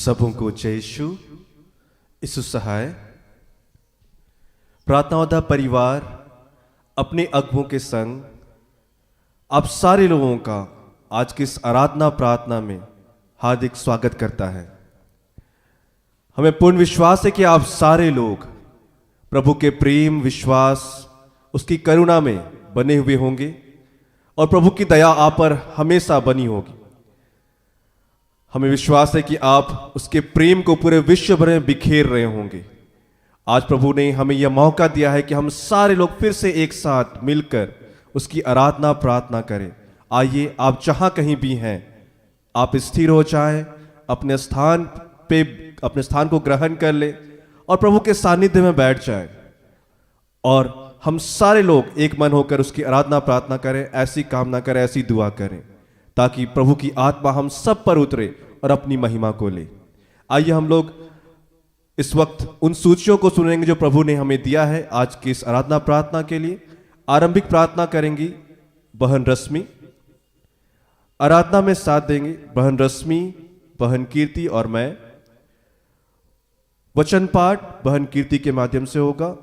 सबों को जय यीशु। यीशु सहाय। प्रार्थनावधा परिवार अपने अगुवों के संग आप सारे लोगों का आज की इस आराधना प्रार्थना में हार्दिक स्वागत करता है। हमें पूर्ण विश्वास है कि आप सारे लोग प्रभु के प्रेम, विश्वास, उसकी करुणा में बने हुए होंगे और प्रभु की दया आप पर हमेशा बनी होगी। हमें विश्वास है कि आप उसके प्रेम को पूरे विश्व भर में बिखेर रहे होंगे। आज प्रभु ने हमें यह मौका दिया है कि हम सारे लोग फिर से एक साथ मिलकर उसकी आराधना प्रार्थना करें। आइए, आप जहां कहीं भी हैं, आप स्थिर हो जाएं, अपने स्थान को ग्रहण कर लें और प्रभु के सानिध्य में बैठ जाएं और हम सारे लोग एक मन होकर उसकी आराधना प्रार्थना करें। ऐसी कामना करें, ऐसी दुआ करें ताकि प्रभु की आत्मा हम सब पर उतरे और अपनी महिमा को ले। आइए हम लोग इस वक्त उन सूचियों को सुनेंगे जो प्रभु ने हमें दिया है आज की इस आराधना प्रार्थना के लिए। आरंभिक प्रार्थना करेंगी बहन रश्मि, आराधना में साथ देंगे बहन रश्मि, बहन कीर्ति और मैं। वचन पाठ बहन कीर्ति के माध्यम से होगा।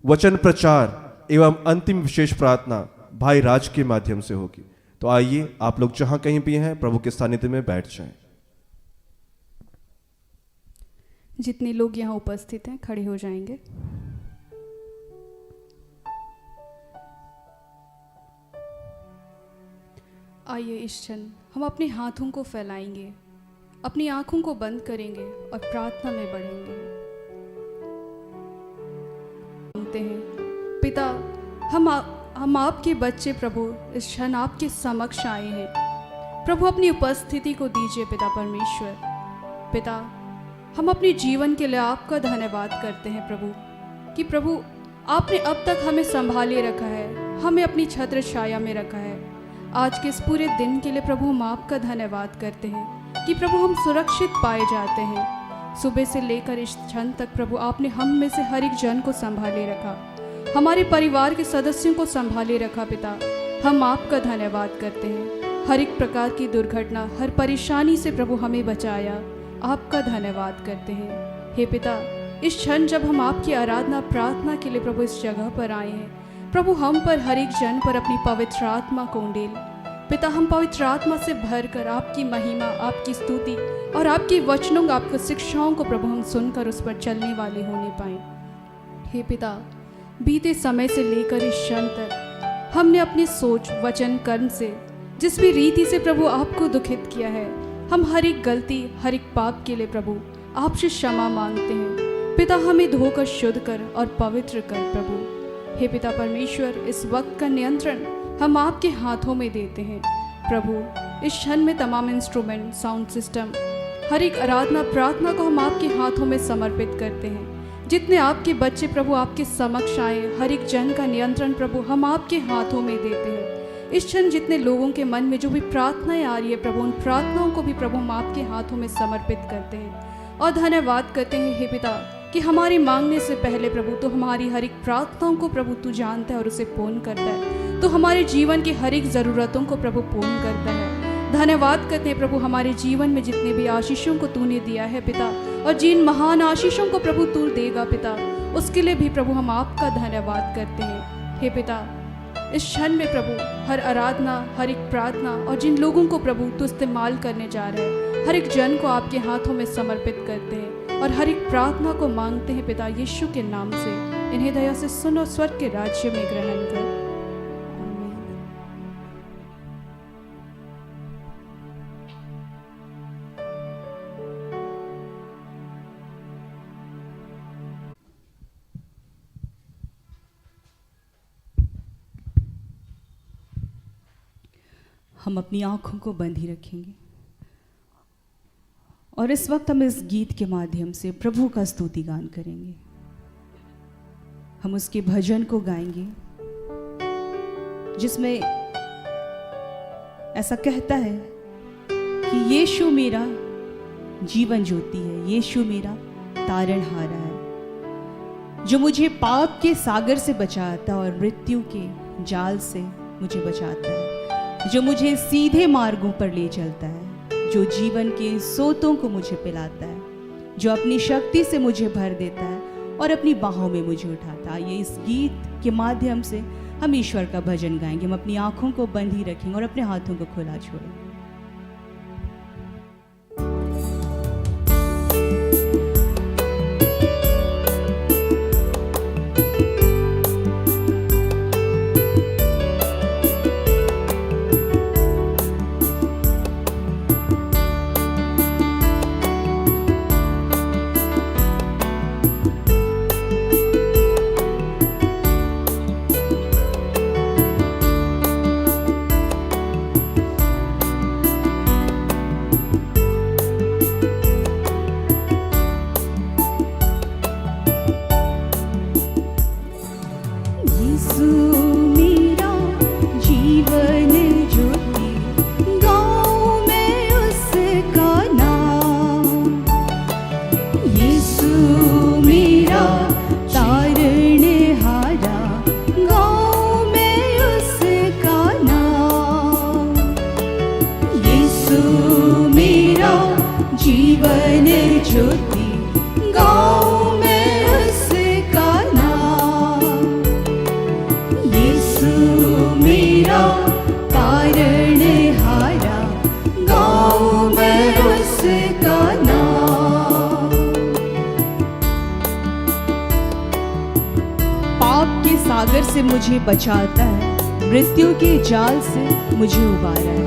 वचन प्रचार एवं अंतिम विशेष प्रार्थना भाई राज के माध्यम से होगी। तो आइए, आप लोग जहां कहीं भी हैं प्रभु के सानिध्य में बैठ जाएं। जितने लोग यहाँ उपस्थित हैं खड़े हो जाएंगे। आइए, इस क्षण हम अपने हाथों को फैलाएंगे, अपनी आंखों को बंद करेंगे और प्रार्थना में बढ़ेंगे। मांगते हैं, पिता, हम आपके बच्चे प्रभु इस क्षण आपके समक्ष आए हैं। प्रभु, अपनी उपस्थिति को दीजिए पिता परमेश्वर। पिता, हम अपने जीवन के लिए आपका धन्यवाद करते हैं प्रभु कि प्रभु आपने अब तक हमें संभाले रखा है, हमें अपनी छत्र छाया में रखा है। आज के इस पूरे दिन के लिए प्रभु हम आपका धन्यवाद करते हैं कि प्रभु हम सुरक्षित पाए जाते हैं। सुबह से लेकर इस क्षण तक प्रभु आपने हम में से हर एक जन को संभाले रखा, हमारे परिवार के सदस्यों को संभाले रखा। पिता, हम आपका धन्यवाद करते हैं। हर एक प्रकार की दुर्घटना, हर परेशानी से प्रभु हमें बचाया, आपका धन्यवाद करते हैं। हे पिता, इस क्षण जब हम आपकी आराधना प्रार्थना के लिए प्रभु इस जगह पर आए हैं, प्रभु हम पर हर एक जन पर अपनी पवित्र आत्मा को उंडेल। पिता, हम पवित्र आत्मा से भरकर आपकी महिमा, आपकी स्तुति और आपकी वचनों, आपकी शिक्षाओं को प्रभु हम सुनकर उस पर चलने वाले होने पाए। हे पिता, बीते समय से लेकर इस क्षण तक हमने अपनी सोच, वचन, कर्म से जिस भी रीति से प्रभु आपको दुखित किया है, हम हर एक गलती, हर एक पाप के लिए प्रभु आपसे क्षमा मांगते हैं। पिता, हमें धोकर शुद्ध कर और पवित्र कर प्रभु। हे पिता परमेश्वर, इस वक्त का नियंत्रण हम आपके हाथों में देते हैं। प्रभु, इस क्षण में तमाम इंस्ट्रूमेंट, साउंड सिस्टम, हर एक आराधना प्रार्थना को हम आपके हाथों में समर्पित करते हैं। जितने आपके बच्चे प्रभु आपके समक्ष आए, हर एक जन का नियंत्रण प्रभु हम आपके हाथों में देते हैं। इस क्षण जितने लोगों के मन में जो भी प्रार्थनाएं आ रही है प्रभु, उन प्रार्थनाओं को भी प्रभु हम आपके हाथों में समर्पित करते हैं और धन्यवाद करते हैं हे पिता कि हमारी मांगने से पहले प्रभु तो हमारी हर एक प्रार्थनाओं को प्रभु तू जानता है और उसे पूर्ण करता है। तो हमारे जीवन की हर एक ज़रूरतों को प्रभु पूर्ण करता है। धन्यवाद करते हैं प्रभु हमारे जीवन में जितने भी आशीषों को तूने दिया है पिता, और जिन महान आशीषों को प्रभु तू देगा पिता, उसके लिए भी प्रभु हम आपका धन्यवाद करते हैं। हे पिता, इस क्षण में प्रभु हर आराधना, हर एक प्रार्थना और जिन लोगों को प्रभु तू इस्तेमाल करने जा रहे हैं, हर एक जन को आपके हाथों में समर्पित करते हैं और हर एक प्रार्थना को मांगते हैं पिता यीशु के नाम से। इन्हें दया से सुन और स्वर्ग के राज्य में ग्रहण कर। हम अपनी आँखों को बंद ही रखेंगे और इस वक्त हम इस गीत के माध्यम से प्रभु का स्तुति गान करेंगे। हम उसके भजन को गाएंगे जिसमें ऐसा कहता है कि यीशु मेरा जीवन ज्योति है, यीशु मेरा तारणहारा है, जो मुझे पाप के सागर से बचाता और मृत्यु के जाल से मुझे बचाता है, जो मुझे सीधे मार्गों पर ले चलता है, जो जीवन के सोतों को मुझे पिलाता है। जो अपनी शक्ति से मुझे भर देता है और अपनी बाहों में मुझे उठाता है। ये इस गीत के माध्यम से हम ईश्वर का भजन गाएंगे। हम अपनी आंखों को बंद ही रखेंगे और अपने हाथों को खुला छोड़ेंगे। जीवन ज्योति गाऊं मैं उसका नाम। यीशु मेरा तारणहारा, गाऊं मैं उसका नाम। पाप के सागर से मुझे बचाता है, मृत्यु के जाल से मुझे उबारा है।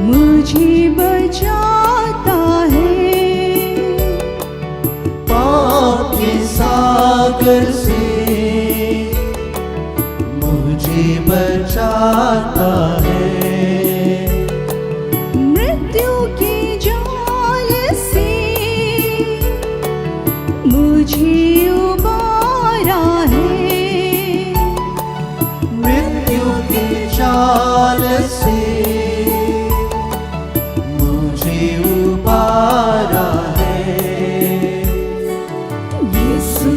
मुझे बचाता है, पाप के सागर से मुझे बचाता है। मृत्यु के जाल से मुझे उबारा है। मृत्यु के जाल से उबारा है। यीशु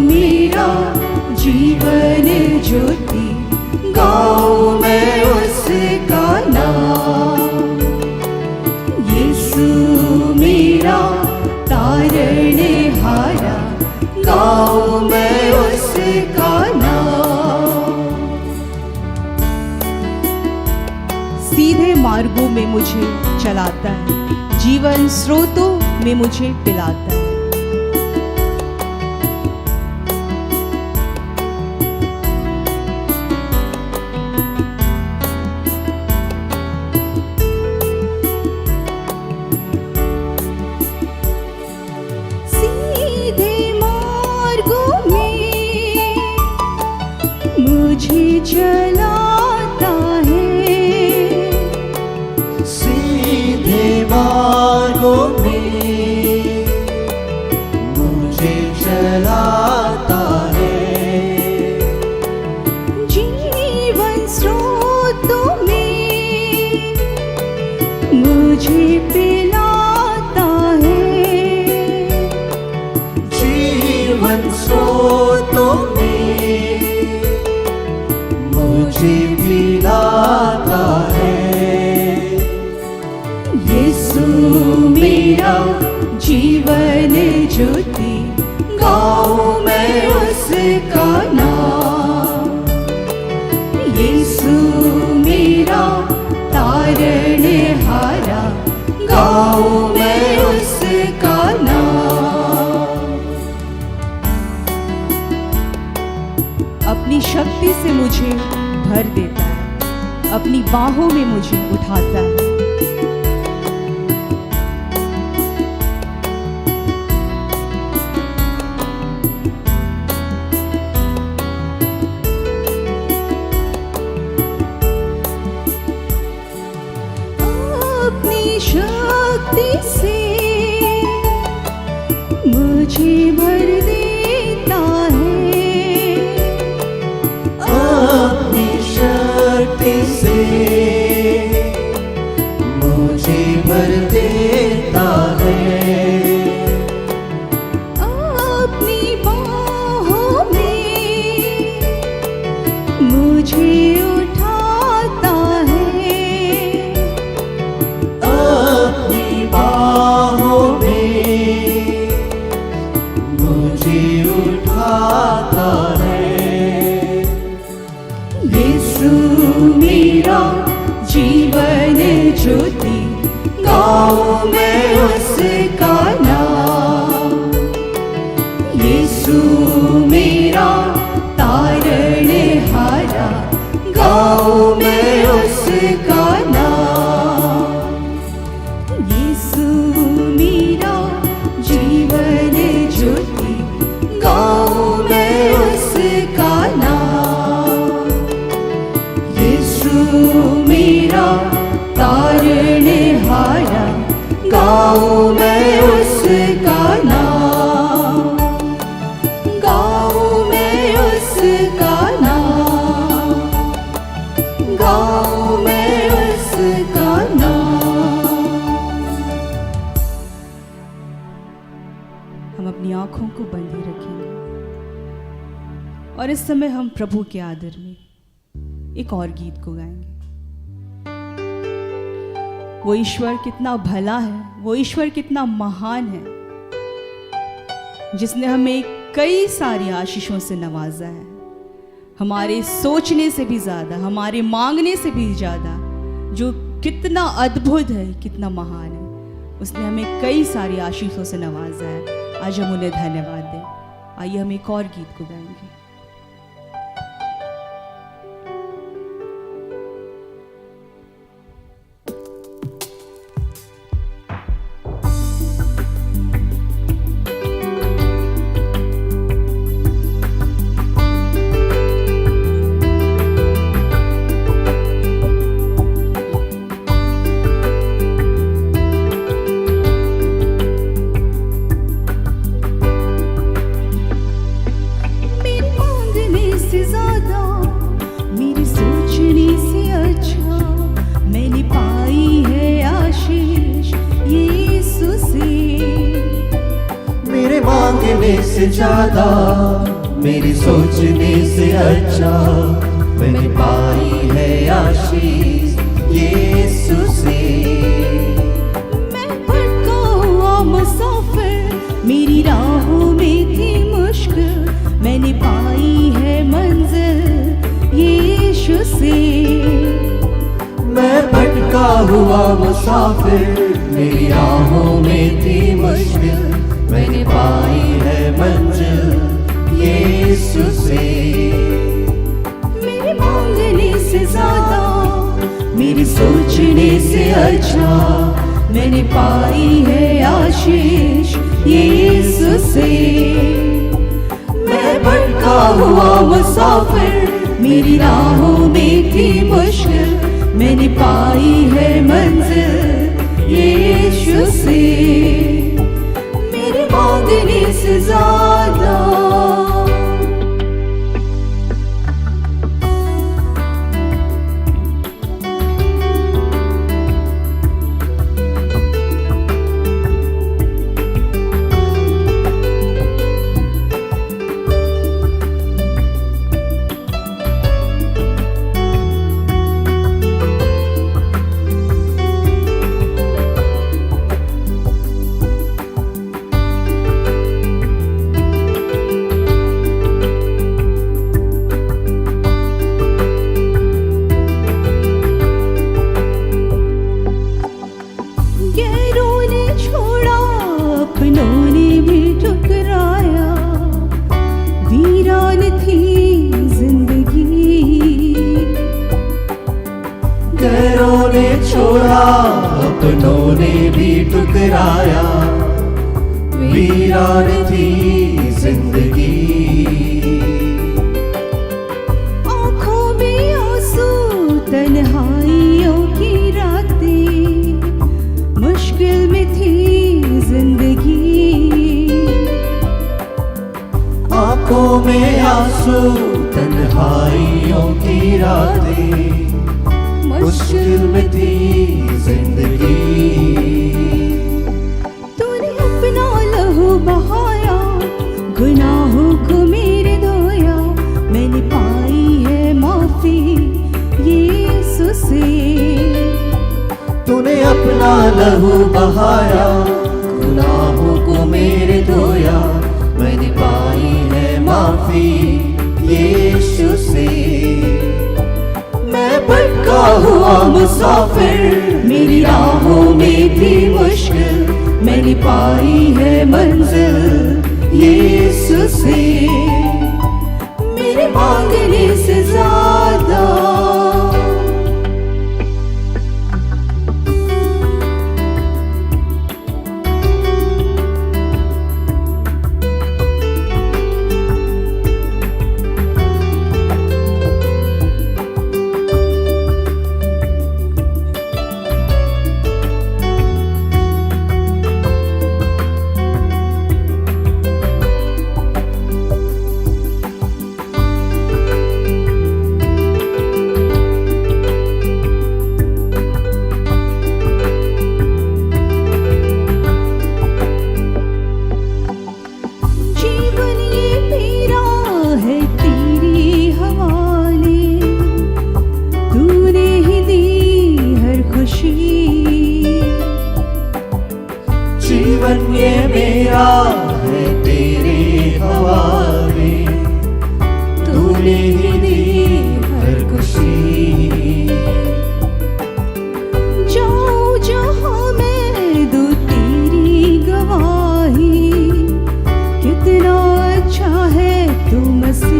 मेरा जीवन ज्योति, गाऊं मैं उसका नाम। यीशु मेरा तारणहारा, गाऊं मैं उसका नाम। सीधे मार्गों में मुझे चलाता है, जीवन स्रोतों में मुझे पिलाता है। सीधे मार्गों में मुझे चलाता है। सीधे मार्गों में मुझे चलाता है। जीवन स्रोतों में मुझे पिलाता है। जीवन स्रोतों में मुझे पिलाता है। यीशु मेरा जीवन ज्योति, गाऊं मैं उसका नाम। यीशु मेरा तारणहारा, गाऊं मैं उसका नाम। अपनी शक्ति से मुझे भर देता है, अपनी बाहों में मुझे उठाता है। अपनी शक्ति से मुझे भर देता है। अपनी शक्ति से मुझे भर देता है। अपनी बाहों में उसका नाम। यीशु मेरा तारणहारा, गाऊं मैं उसका नाम। यीशु मेरा जीवन ज्योति, गाऊं मैं उसका नाम। यीशु मेरा तारणहारा, गाऊं मैं उसका नाम। गाऊं मैं उसका नाम, गाऊं मैं उसका नाम। हम अपनी आंखों को बंद ही रखेंगे और इस समय हम प्रभु के आदर में एक और गीत को गाएंगे। वो ईश्वर कितना भला है, वो ईश्वर कितना महान है, जिसने हमें कई सारी आशीषों से नवाजा है, हमारे सोचने से भी ज्यादा, हमारे मांगने से भी ज्यादा। जो कितना अद्भुत है, कितना महान है, उसने हमें कई सारी आशीषों से नवाजा है। आज हम उन्हें धन्यवाद दें। आइए हम एक और गीत को गाएंगे। से ज्यादा, मेरी सोचने से अच्छा, मैंने पाई है आशीष यीशु से। मैं भटका हुआ मुसाफिर, मेरी राहों में थी मुश्किल, मैंने पाई है मंजिल यीशु से। मैं भटका हुआ मुसाफिर, मेरी राहों में थी मुश्किल, मैंने पाई है मंजिल यीशु से। मेरे मांगने से ज्यादा, मेरी सोचने से अच्छा, मैंने पाई है आशीष यीशु से। मैं भटका हुआ मुसाफिर, मेरी राहों में थी मुश्किल, मैंने पाई है मंजिल यीशु से। मेरे मांगने से ज्यादा, छोड़ा अपनों ने भी ठुकराया, वीरान थी जिंदगी। आंखों में आंसू, तन्हाइयों की रातें, मुश्किल में थी जिंदगी। आंखों में आंसू, तन्हाइयों की रातें, मुश्किल में थी जिंदगी। तूने अपना लहू बहाया, गुनाहों को मेरे धोया, मैंने पाई है माफी यीशु से। तूने अपना लहू बहाया, गुनाहों को मेरे धोया, मैंने पाई है माफी यीशु से। मैं भटका हुआ मुसाफिर, मेरी राहों में थी मुश्किल, मैंने मैंने पाई है मंजिल यीशु से, मेरे मांगने से ज्यादा। जीवन ये मेरा है तेरे हवाले, तूने ही दी हर खुशी। जाऊं जहां मैं दूं तेरी गवाही, कितना अच्छा है तू मसीह।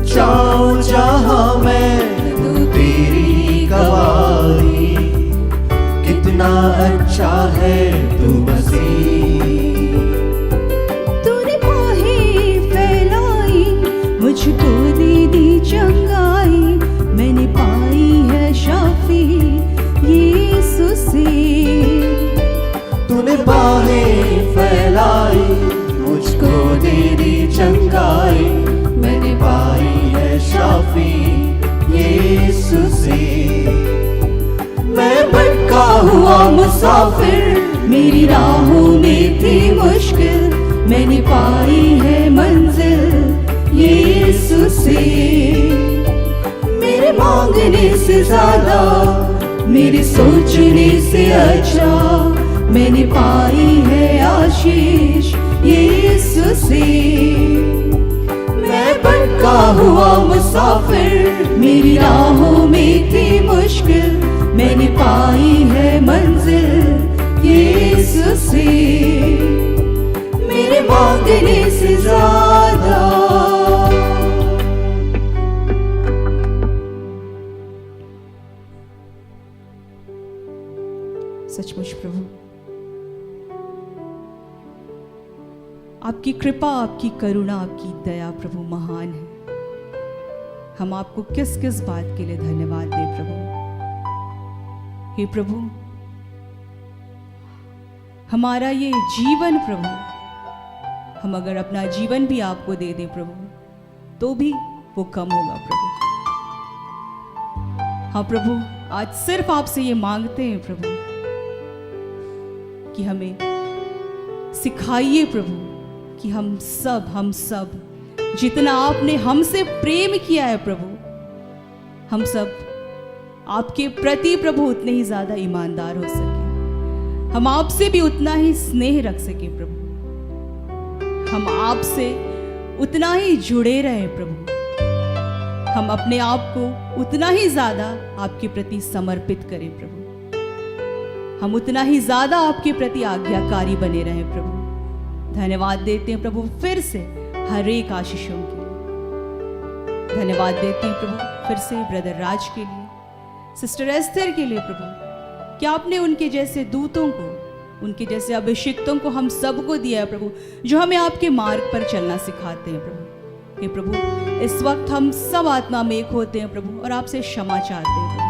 जाऊं जहां मैं दूं तेरी गवाही, कितना अच्छा है तू मसीह। तूने बाहें फैलाई, मुझको दे दी चंगाई, मैंने पाई है शाफी यीशु से। तूने बाहें फैलाई, मुझको दे दी चंगाई, मैंने पाई है शाफी यीशु से। मैं भटका हुआ मुसाफिर, मेरी राहों में थी मुश्किल, मैंने पाई है मंजिल यीशु से। मेरे मांगने से ज्यादा, मेरे सोचने से अच्छा, मैंने पाई है आशीष यीशु से। मैं भटका हुआ मुसाफिर, मेरी राहों में थी मुश्किल, मैंने पाई है मंजिल यीशु से। मेरे मांगने से ज्यादा। सचमुच प्रभु, आपकी कृपा, आपकी करुणा, आपकी दया प्रभु महान है। हम आपको किस किस बात के लिए धन्यवाद दें प्रभु। हे प्रभु, हमारा ये जीवन प्रभु, हम अगर अपना जीवन भी आपको दे दें प्रभु, तो भी वो कम होगा प्रभु। हाँ प्रभु, आज सिर्फ आपसे ये मांगते हैं प्रभु कि हमें सिखाइए प्रभु कि हम सब जितना आपने हमसे प्रेम किया है प्रभु, हम सब आपके प्रति प्रभु उतने ही ज्यादा ईमानदार हो सके, हम आपसे भी उतना ही स्नेह रख सके प्रभु, हम आपसे उतना ही जुड़े रहे प्रभु, हम अपने आप को उतना ही ज्यादा आपके प्रति समर्पित करें प्रभु, हम उतना ही ज्यादा आपके प्रति आज्ञाकारी बने रहे प्रभु। धन्यवाद देते हैं प्रभु फिर से हर एक आशीषों के लिए। धन्यवाद देते हैं प्रभु फिर से ब्रदर राज के लिए, सिस्टर एस्थर के लिए प्रभु, कि आपने उनके जैसे दूतों को, उनके जैसे अभिषिक्तों को हम सबको दिया है प्रभु, जो हमें आपके मार्ग पर चलना सिखाते हैं प्रभु। हे प्रभु, इस वक्त हम सब आत्मा में एक होते हैं प्रभु और आपसे क्षमा चाहते हैं प्रभु।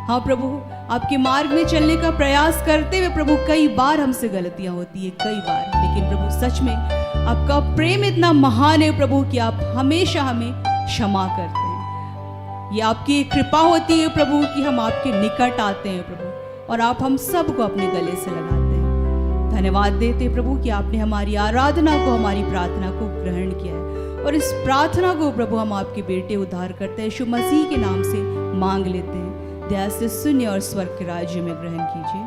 हाँ प्रभु, आपके मार्ग में चलने का प्रयास करते हुए प्रभु कई बार हमसे गलतियां होती है, कई बार, लेकिन प्रभु सच में आपका प्रेम इतना महान है प्रभु कि आप हमेशा हमें क्षमा करते हैं। ये आपकी कृपा होती है प्रभु कि हम आपके निकट आते हैं प्रभु और आप हम सबको अपने गले से लगाते हैं। धन्यवाद देते हैं प्रभु कि आपने हमारी आराधना को, हमारी प्रार्थना को ग्रहण किया है और इस प्रार्थना को प्रभु हम आपके बेटे उद्धार करते हैं यीशु मसीह के नाम से मांग लेते हैं। दया से सुनिए और स्वर्ग के राज्य में ग्रहण कीजिए।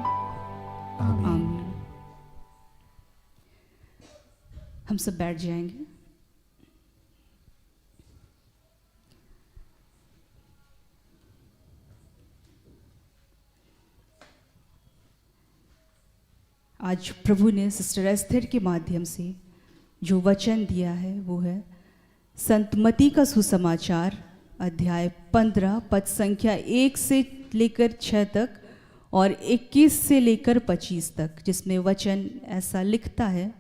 आमीन। हम सब बैठ जाएंगे। आज प्रभु ने सिस्टर एस्थर के माध्यम से जो वचन दिया है वो है संत मती का सुसमाचार अध्याय 15 पद संख्या 1 से लेकर 6 तक और 21 से लेकर 25 तक, जिसमें वचन ऐसा लिखता है।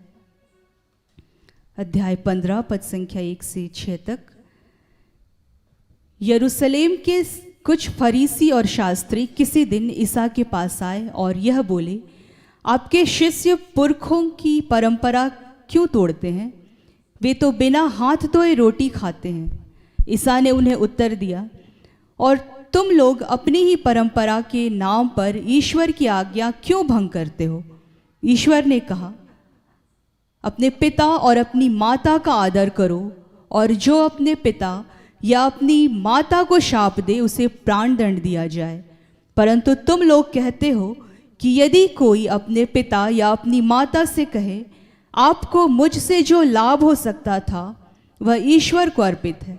अध्याय 15 पद संख्या 1 से 6 तक। यरूशलेम के कुछ फरीसी और शास्त्री किसी दिन ईसा के पास आए और यह बोले, आपके शिष्य पुरखों की परंपरा क्यों तोड़ते हैं? वे तो बिना हाथ धोए रोटी खाते हैं। ईसा ने उन्हें उत्तर दिया, और तुम लोग अपनी ही परंपरा के नाम पर ईश्वर की आज्ञा क्यों भंग करते हो? ईश्वर ने कहा, अपने पिता और अपनी माता का आदर करो, और जो अपने पिता या अपनी माता को शाप दे उसे प्राण दंड दिया जाए। परंतु तुम लोग कहते हो कि यदि कोई अपने पिता या अपनी माता से कहे, आपको मुझसे जो लाभ हो सकता था वह ईश्वर को अर्पित है,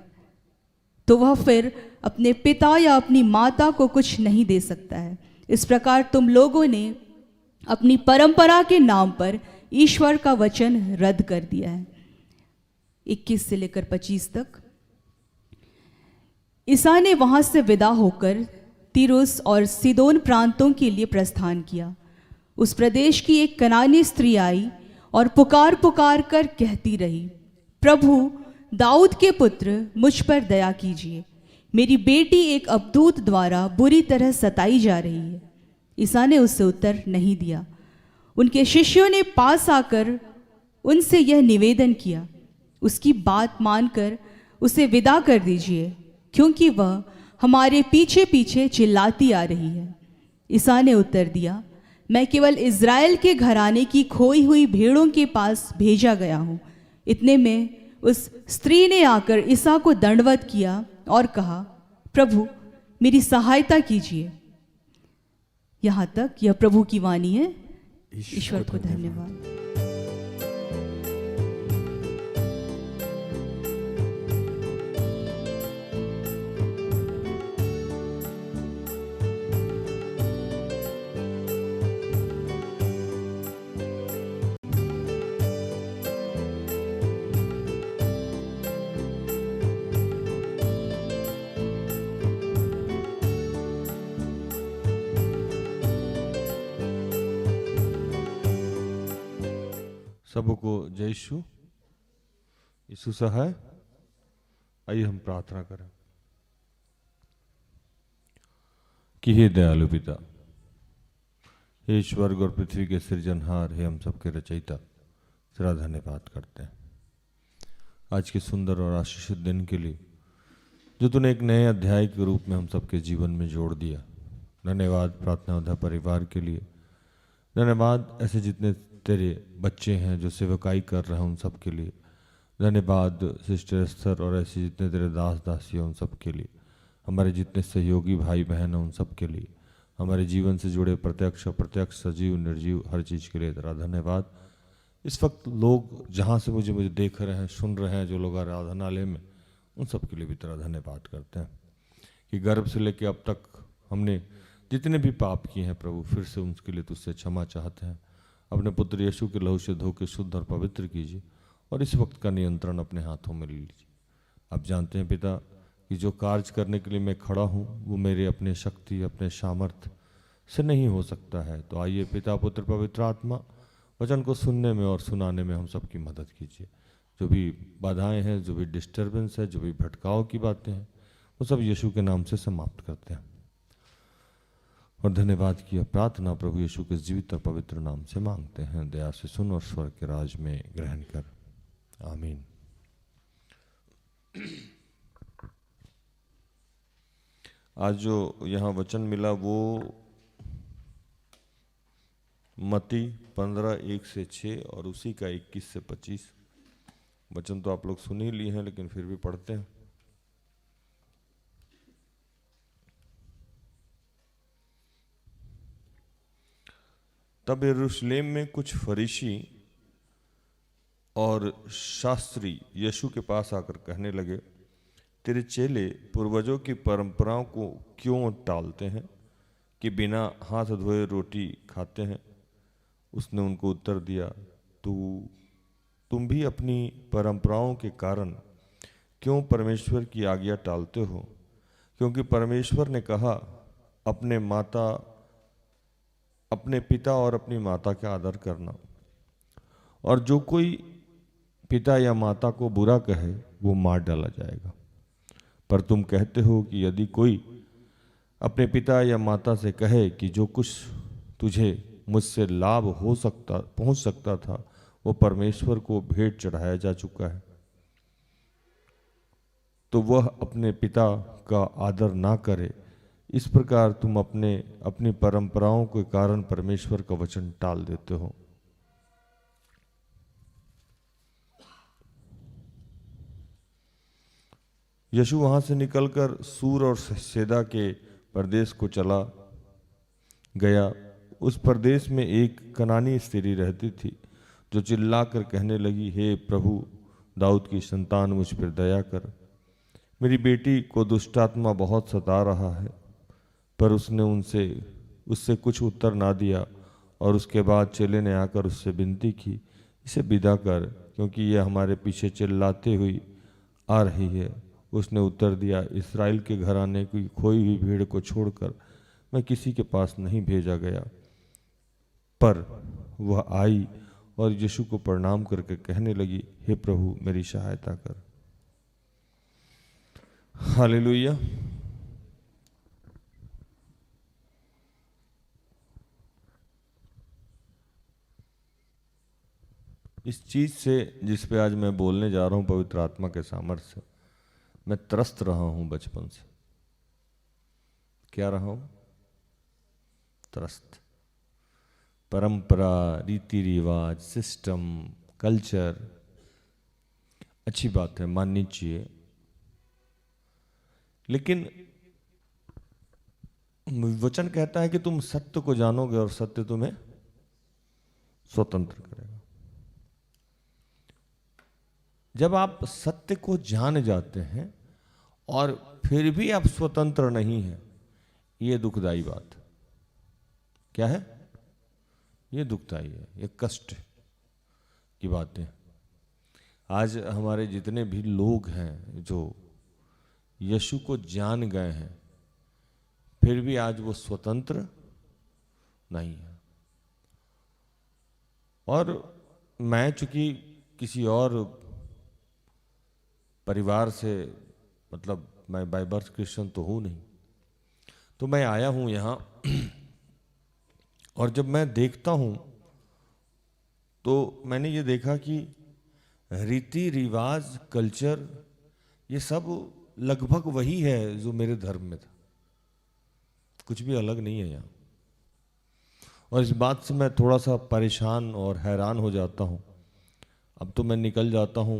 तो वह फिर अपने पिता या अपनी माता को कुछ नहीं दे सकता है। इस प्रकार तुम लोगों ने अपनी परंपरा के नाम पर ईश्वर का वचन रद्द कर दिया है। 21 से लेकर 25 तक। ईसा ने वहां से विदा होकर तीरुस और सीदोन प्रांतों के लिए प्रस्थान किया। उस प्रदेश की एक कनानी स्त्री आई और पुकार पुकार कर कहती रही, प्रभु, दाऊद के पुत्र, मुझ पर दया कीजिए, मेरी बेटी एक अबदूत द्वारा बुरी तरह सताई जा रही है। ईसा ने उससे उत्तर नहीं दिया। उनके शिष्यों ने पास आकर उनसे यह निवेदन किया, उसकी बात मानकर उसे विदा कर दीजिए, क्योंकि वह हमारे पीछे पीछे चिल्लाती आ रही है। ईसा ने उत्तर दिया, मैं केवल इज़राइल के घराने की खोई हुई भेड़ों के पास भेजा गया हूँ। इतने में उस स्त्री ने आकर ईसा को दंडवत किया और कहा, प्रभु, मेरी सहायता कीजिए। यहाँ तक यह प्रभु की वाणी है। ईश्वर को धन्यवाद। सबको जय यीशु। यीशु सहाय। आइए हम प्रार्थना करें कि हे दयालु पिता, हे स्वर्ग और पृथ्वी के सृजनहार, हे हम सबके रचयिता, तेरा धन्यवाद करते हैं आज के सुंदर और आशीषित दिन के लिए जो तूने एक नए अध्याय के रूप में हम सबके जीवन में जोड़ दिया। धन्यवाद प्रार्थना उद्धा परिवार के लिए। धन्यवाद ऐसे जितने तेरे बच्चे हैं जो सेवकाई कर रहे हैं उन सब के लिए। धन्यवाद सिस्टर एस्थर और ऐसे जितने तेरे दास दासी हैं उन सब के लिए। हमारे जितने सहयोगी भाई बहन हैं उन सब के लिए। हमारे जीवन से जुड़े प्रत्यक्ष अप्रत्यक्ष सजीव निर्जीव हर चीज़ के लिए तेरा धन्यवाद। इस वक्त लोग जहाँ से मुझे देख रहे हैं, सुन रहे हैं, जो लोग आराधनालय में, उन सब के लिए भी तेरा धन्यवाद करते हैं कि गर्भ से लेकर अब तक हमने जितने भी पाप किए हैं प्रभु, फिर से उनके लिए तुझसे क्षमा चाहते हैं। अपने पुत्र यीशु के लहू से धो के शुद्ध और पवित्र कीजिए और इस वक्त का नियंत्रण अपने हाथों में ले लीजिए। आप जानते हैं पिता कि जो कार्य करने के लिए मैं खड़ा हूँ वो मेरे अपने शक्ति, अपने सामर्थ्य से नहीं हो सकता है। तो आइए पिता, पुत्र, पवित्र आत्मा, वचन को सुनने में और सुनाने में हम सबकी मदद कीजिए। जो भी बाधाएं हैं, जो भी डिस्टर्बेंस है, जो भी भटकाव की बातें हैं, वो सब यीशु के नाम से समाप्त करते हैं। और धन्यवाद की प्रार्थना प्रभु यीशु के जीवित और पवित्र नाम से मांगते हैं। दया से सुन और स्वर्ग के राज में ग्रहण कर। आमीन। आज जो यहाँ वचन मिला वो मती 15:1 से 6 और उसी का 21 से 25 वचन तो आप लोग सुन ही लिए हैं, लेकिन फिर भी पढ़ते हैं। तब यरूशलेम में कुछ फरीसी और शास्त्री यीशु के पास आकर कहने लगे, तेरे चेले पूर्वजों की परंपराओं को क्यों टालते हैं कि बिना हाथ धोए रोटी खाते हैं? उसने उनको उत्तर दिया, तुम भी अपनी परंपराओं के कारण क्यों परमेश्वर की आज्ञा टालते हो? क्योंकि परमेश्वर ने कहा, अपने पिता और अपनी माता का आदर करना, और जो कोई पिता या माता को बुरा कहे वो मार डाला जाएगा। पर तुम कहते हो कि यदि कोई अपने पिता या माता से कहे कि जो कुछ तुझे मुझसे लाभ पहुंच सकता था वो परमेश्वर को भेंट चढ़ाया जा चुका है, तो वह अपने पिता का आदर ना करे। इस प्रकार तुम अपनी परंपराओं के कारण परमेश्वर का वचन टाल देते हो। यीशु वहां से निकलकर सूर और सैदा के प्रदेश को चला गया। उस प्रदेश में एक कनानी स्त्री रहती थी जो चिल्लाकर कहने लगी, हे प्रभु, दाऊद की संतान, मुझ पर दया कर, मेरी बेटी को दुष्टात्मा बहुत सता रहा है। पर उसने उससे कुछ उत्तर ना दिया, और उसके बाद चेले ने आकर उससे विनती की, इसे विदा कर, क्योंकि यह हमारे पीछे चिल्लाते हुई आ रही है। उसने उत्तर दिया, इस्राएल के घराने की खोई हुई भीड़ को छोड़कर मैं किसी के पास नहीं भेजा गया। पर वह आई और यीशु को प्रणाम करके कहने लगी, हे प्रभु, मेरी सहायता कर। हालेलुया। इस चीज से जिस पे आज मैं बोलने जा रहा हूं, पवित्र आत्मा के सामर्थ्य से, मैं त्रस्त रहा हूं बचपन से। क्या रहा हूं? त्रस्त। परंपरा, रीति रिवाज, सिस्टम, कल्चर अच्छी बात है, माननी चाहिए, लेकिन वचन कहता है कि तुम सत्य को जानोगे और सत्य तुम्हें स्वतंत्र करेगा। जब आप सत्य को जान जाते हैं और फिर भी आप स्वतंत्र नहीं हैं, ये दुखदाई बात। क्या है? ये दुखदाई है, ये कष्ट की बात है। आज हमारे जितने भी लोग हैं जो यीशु को जान गए हैं, फिर भी आज वो स्वतंत्र नहीं है। और मैं चूंकि किसी और परिवार से, मतलब मैं बाय बर्थ क्रिश्चियन तो हूँ नहीं, तो मैं आया हूँ यहाँ, और जब मैं देखता हूँ तो मैंने ये देखा कि रीति रिवाज, कल्चर, ये सब लगभग वही है जो मेरे धर्म में था, कुछ भी अलग नहीं है यहाँ। और इस बात से मैं थोड़ा सा परेशान और हैरान हो जाता हूँ। अब तो मैं निकल जाता हूँ,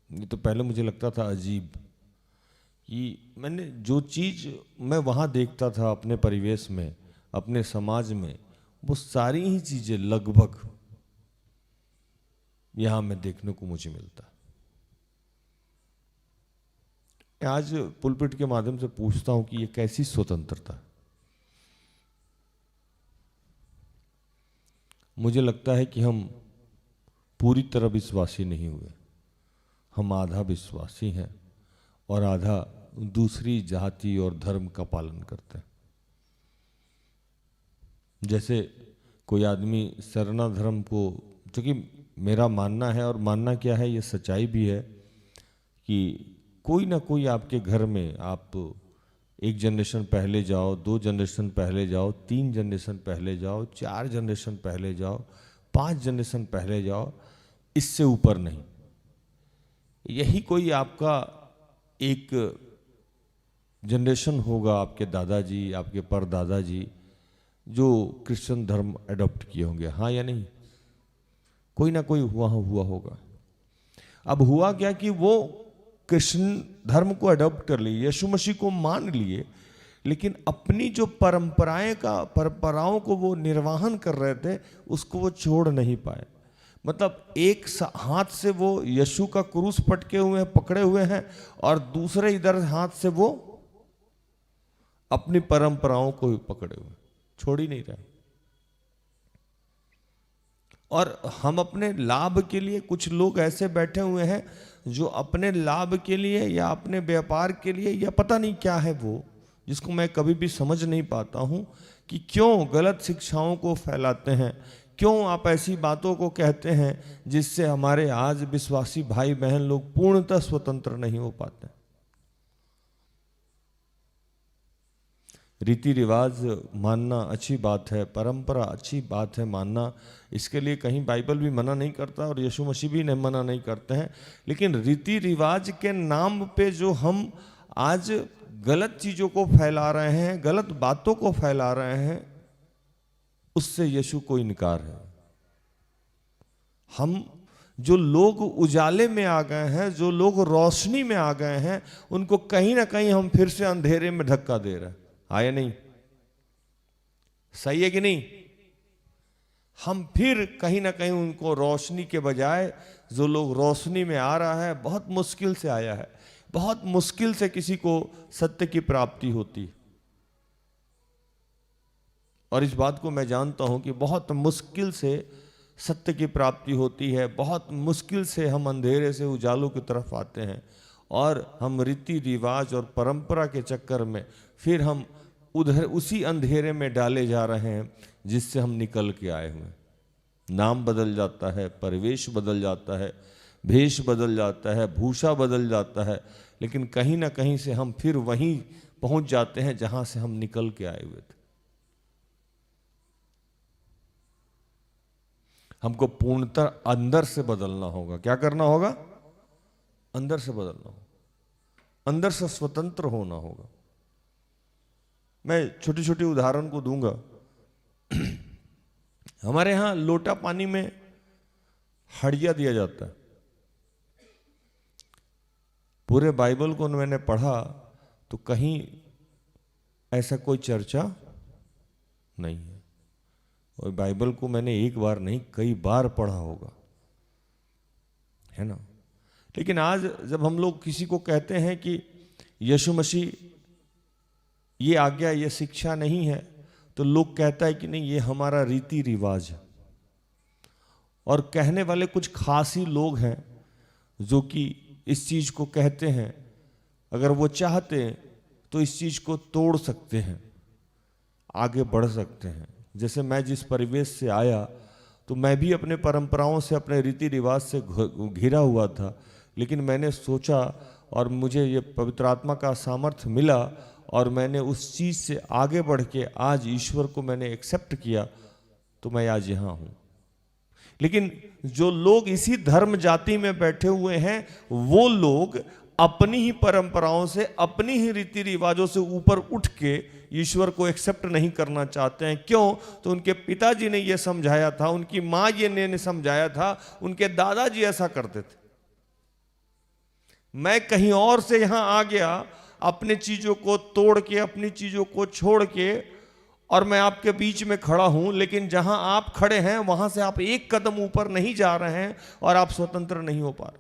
नहीं तो पहले मुझे लगता था अजीब कि मैंने जो चीज़ मैं वहाँ देखता था अपने परिवेश में, अपने समाज में, वो सारी ही चीज़ें लगभग यहाँ में देखने को मुझे मिलता है। आज पुलपिट के माध्यम से पूछता हूँ कि ये कैसी स्वतंत्रता है? मुझे लगता है कि हम पूरी तरह विश्वासी नहीं हुए। हम आधा विश्वासी हैं और आधा दूसरी जाति और धर्म का पालन करते हैं। जैसे कोई आदमी सरना धर्म को, क्योंकि मेरा मानना है, और मानना क्या है, ये सच्चाई भी है, कि कोई ना कोई आपके घर में, आप एक जनरेशन पहले जाओ, 2 जनरेशन पहले जाओ, 3 जनरेशन पहले जाओ, 4 जनरेशन पहले जाओ, 5 जनरेशन पहले जाओ, इससे ऊपर नहीं। यही कोई आपका एक जनरेशन होगा, आपके दादाजी, आपके परदादाजी, जो क्रिश्चियन धर्म अडॉप्ट किए होंगे, हाँ या नहीं? कोई ना कोई हुआ होगा। अब हुआ क्या कि वो कृष्ण धर्म को अडॉप्ट कर लिए, यीशु मसीह को मान लिए, लेकिन अपनी जो परंपराओं को वो निर्वाहन कर रहे थे, उसको वो छोड़ नहीं पाए। मतलब एक हाथ से वो यीशु का क्रूस पटके हुए हैं, पकड़े हुए हैं, और दूसरे इधर हाथ से वो अपनी परंपराओं को भी पकड़े हुए, छोड़ ही नहीं रहे। और हम अपने लाभ के लिए, कुछ लोग ऐसे बैठे हुए हैं जो अपने लाभ के लिए या अपने व्यापार के लिए या पता नहीं क्या है वो, जिसको मैं कभी भी समझ नहीं पाता हूँ कि क्यों गलत शिक्षाओं को फैलाते हैं, क्यों आप ऐसी बातों को कहते हैं जिससे हमारे आज विश्वासी भाई बहन लोग पूर्णतः स्वतंत्र नहीं हो पाते। रीति रिवाज मानना अच्छी बात है, परंपरा अच्छी बात है मानना, इसके लिए कहीं बाइबल भी मना नहीं करता और यीशु मसीह भी नहीं मना नहीं करते हैं। लेकिन रीति रिवाज के नाम पे जो हम आज गलत चीज़ों को फैला रहे हैं, गलत बातों को फैला रहे हैं, उससे यीशु को इनकार है। हम जो लोग उजाले में आ गए हैं, जो लोग रोशनी में आ गए हैं, उनको कहीं ना कहीं हम फिर से अंधेरे में धक्का दे रहे हैं। आया नहीं? सही है कि नहीं? हम फिर कहीं ना कहीं उनको रोशनी के बजाय, जो लोग रोशनी में आ रहा है, बहुत मुश्किल से आया है, बहुत मुश्किल से किसी को सत्य की प्राप्ति होती है। और इस बात को मैं जानता हूं कि बहुत मुश्किल से सत्य की प्राप्ति होती है, बहुत मुश्किल से हम अंधेरे से उजालों की तरफ आते हैं, और हम रीति रिवाज और परंपरा के चक्कर में फिर हम उधर उसी अंधेरे में डाले जा रहे हैं जिससे हम निकल के आए हुए हैं। नाम बदल जाता है, परिवेश बदल जाता है, भेष बदल जाता है, भूषा बदल जाता है, लेकिन कहीं ना कहीं से हम फिर वहीं पहुंच जाते हैं जहां से हम निकल के आए हुए थे। हमको पूर्णतः अंदर से बदलना होगा। क्या करना होगा? अंदर से बदलना होगा, अंदर से स्वतंत्र होना होगा। मैं छोटी छोटी उदाहरण को दूंगा। हमारे यहां लोटा पानी में हड़िया दिया जाता है। पूरे बाइबल को मैंने पढ़ा तो कहीं ऐसा कोई चर्चा नहीं है, और बाइबल को मैंने एक बार नहीं कई बार पढ़ा होगा, है ना। लेकिन आज जब हम लोग किसी को कहते हैं कि यीशु मसीह ये आज्ञा, ये शिक्षा नहीं है, तो लोग कहता है कि नहीं, ये हमारा रीति रिवाज है। और कहने वाले कुछ खास ही लोग हैं जो कि इस चीज को कहते हैं। अगर वो चाहते तो इस चीज को तोड़ सकते हैं, आगे बढ़ सकते हैं। जैसे मैं जिस परिवेश से आया, तो मैं भी अपने परंपराओं से, अपने रीति रिवाज से घिरा हुआ था, लेकिन मैंने सोचा और मुझे ये पवित्र आत्मा का सामर्थ्य मिला, और मैंने उस चीज़ से आगे बढ़ के आज ईश्वर को मैंने एक्सेप्ट किया, तो मैं आज यहाँ हूँ। लेकिन जो लोग इसी धर्म जाति में बैठे हुए हैं, वो लोग अपनी ही परंपराओं से, अपनी ही रीति रिवाजों से ऊपर उठ के ईश्वर को एक्सेप्ट नहीं करना चाहते हैं। क्यों? तो उनके पिताजी ने ये समझाया था, उनकी माँ ये ने समझाया था, उनके दादाजी ऐसा करते थे। मैं कहीं और से यहां आ गया, अपने चीजों को तोड़ के, अपनी चीजों को छोड़ के, और मैं आपके बीच में खड़ा हूं, लेकिन जहां आप खड़े हैं वहां से आप एक कदम ऊपर नहीं जा रहे हैं और आप स्वतंत्र नहीं हो पा रहे।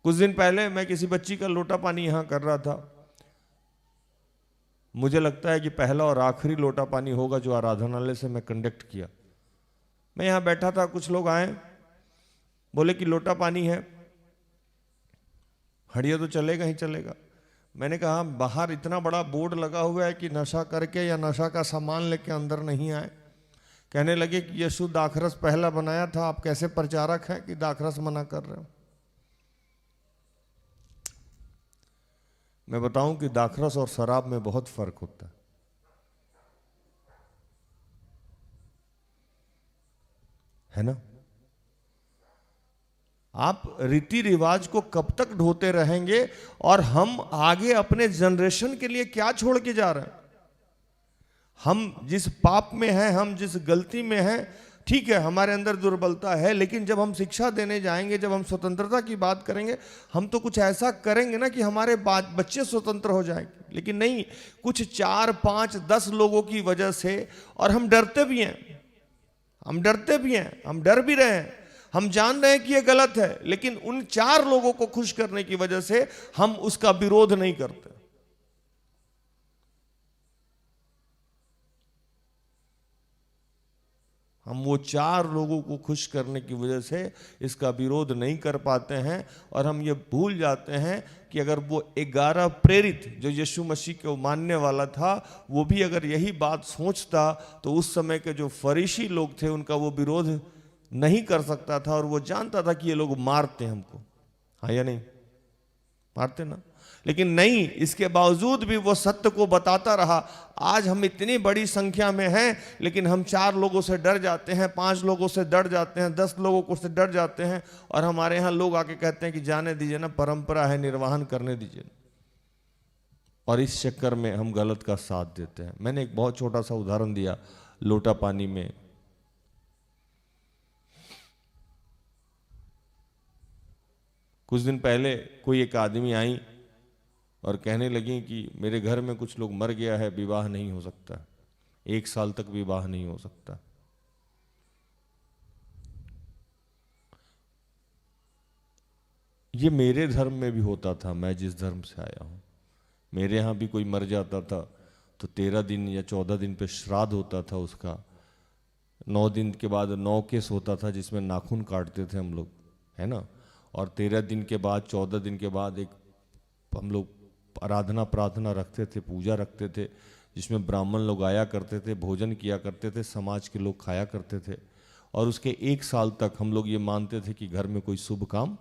कुछ दिन पहले मैं किसी बच्ची का लोटा पानी यहां कर रहा था। मुझे लगता है कि पहला और आखिरी लोटा पानी होगा जो आराधनालय से मैं कंडक्ट किया। मैं यहां बैठा था, कुछ लोग आए, बोले कि लोटा पानी है, हड़िया तो चलेगा ही चलेगा। मैंने कहा बाहर इतना बड़ा बोर्ड लगा हुआ है कि नशा करके या नशा का सामान लेके अंदर नहीं आए। कहने लगे कि यीशु दाखरस पहला बनाया था, आप कैसे प्रचारक हैं कि दाखरस मना कर रहे हो। मैं बताऊं कि दाखरस और शराब में बहुत फर्क होता है ना। आप रीति रिवाज को कब तक ढोते रहेंगे, और हम आगे अपने जनरेशन के लिए क्या छोड़ के जा रहे हैं। हम जिस पाप में हैं, हम जिस गलती में हैं, ठीक है हमारे अंदर दुर्बलता है, लेकिन जब हम शिक्षा देने जाएंगे, जब हम स्वतंत्रता की बात करेंगे, हम तो कुछ ऐसा करेंगे ना कि हमारे बच्चे स्वतंत्र हो जाएंगे। लेकिन नहीं, कुछ 4, 5, 10 लोगों की वजह से, और हम डरते भी हैं, हम डरते भी हैं, हम डर भी रहे हैं, हम जान रहे हैं कि ये गलत है, लेकिन उन 4 लोगों को खुश करने की वजह से हम उसका विरोध नहीं करते। हम वो 4 लोगों को खुश करने की वजह से इसका विरोध नहीं कर पाते हैं, और हम ये भूल जाते हैं कि अगर वो 11 प्रेरित जो यीशु मसीह को मानने वाला था, वो भी अगर यही बात सोचता तो उस समय के जो फरीसी लोग थे उनका वो विरोध नहीं कर सकता था, और वो जानता था कि ये लोग मारते हमको, हाँ या नहीं, मारते ना। लेकिन नहीं, इसके बावजूद भी वो सत्य को बताता रहा। आज हम इतनी बड़ी संख्या में हैं, लेकिन हम 4 लोगों से डर जाते हैं, 5 लोगों से डर जाते हैं, 10 लोगों को से डर जाते हैं, और हमारे यहाँ लोग आके कहते हैं कि जाने दीजिए ना, परंपरा है, निर्वाहन करने दीजिए, और इस चक्कर में हम गलत का साथ देते हैं। मैंने एक बहुत छोटा सा उदाहरण दिया, लोटा पानी में कुछ दिन पहले कोई एक आदमी आई और कहने लगी कि मेरे घर में कुछ लोग मर गया है, विवाह नहीं हो सकता, 1 साल तक विवाह नहीं हो सकता। ये मेरे धर्म में भी होता था, मैं जिस धर्म से आया हूं, मेरे यहां भी कोई मर जाता था तो 13 दिन या 14 दिन पे श्राद्ध होता था उसका, 9 दिन के बाद 9 केस होता था जिसमें नाखून काटते थे हम लोग, है ना, और 13 दिन के बाद 14 दिन के बाद एक हम लोग आराधना प्रार्थना रखते थे, पूजा रखते थे, जिसमें ब्राह्मण लोग आया करते थे, भोजन किया करते थे, समाज के लोग खाया करते थे, और उसके 1 साल तक हम लोग ये मानते थे कि घर में कोई शुभ काम,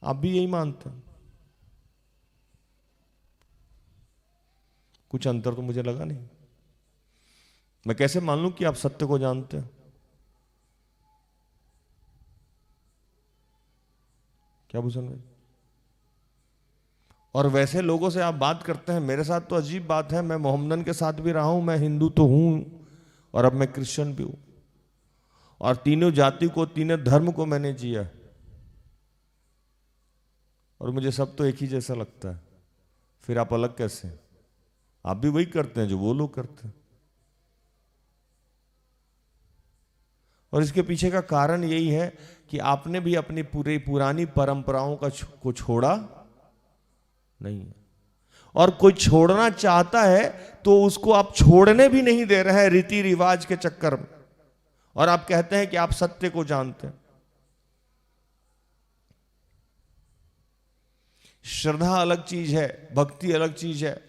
आप भी यही मानते हैं। कुछ अंतर तो मुझे लगा नहीं। मैं कैसे मान लूं कि आप सत्य को जानते हैं? क्या भूषण भाई? और वैसे लोगों से आप बात करते हैं, मेरे साथ तो अजीब बात है, मैं मोहम्मदन के साथ भी रहा हूं, मैं हिंदू तो हूं और अब मैं क्रिश्चियन भी हूं, और तीनों जाति को, तीनों धर्म को मैंने जिया, और मुझे सब तो एक ही जैसा लगता है। फिर आप अलग कैसे हैं? आप भी वही करते हैं जो वो लोग करते हैं। और इसके पीछे का कारण यही है कि आपने भी अपनी पूरी पुरानी परंपराओं को छोड़ा नहीं है, और कोई छोड़ना चाहता है तो उसको आप छोड़ने भी नहीं दे रहे हैं रीति रिवाज के चक्कर में, और आप कहते हैं कि आप सत्य को जानते हैं। श्रद्धा अलग चीज है, भक्ति अलग चीज है।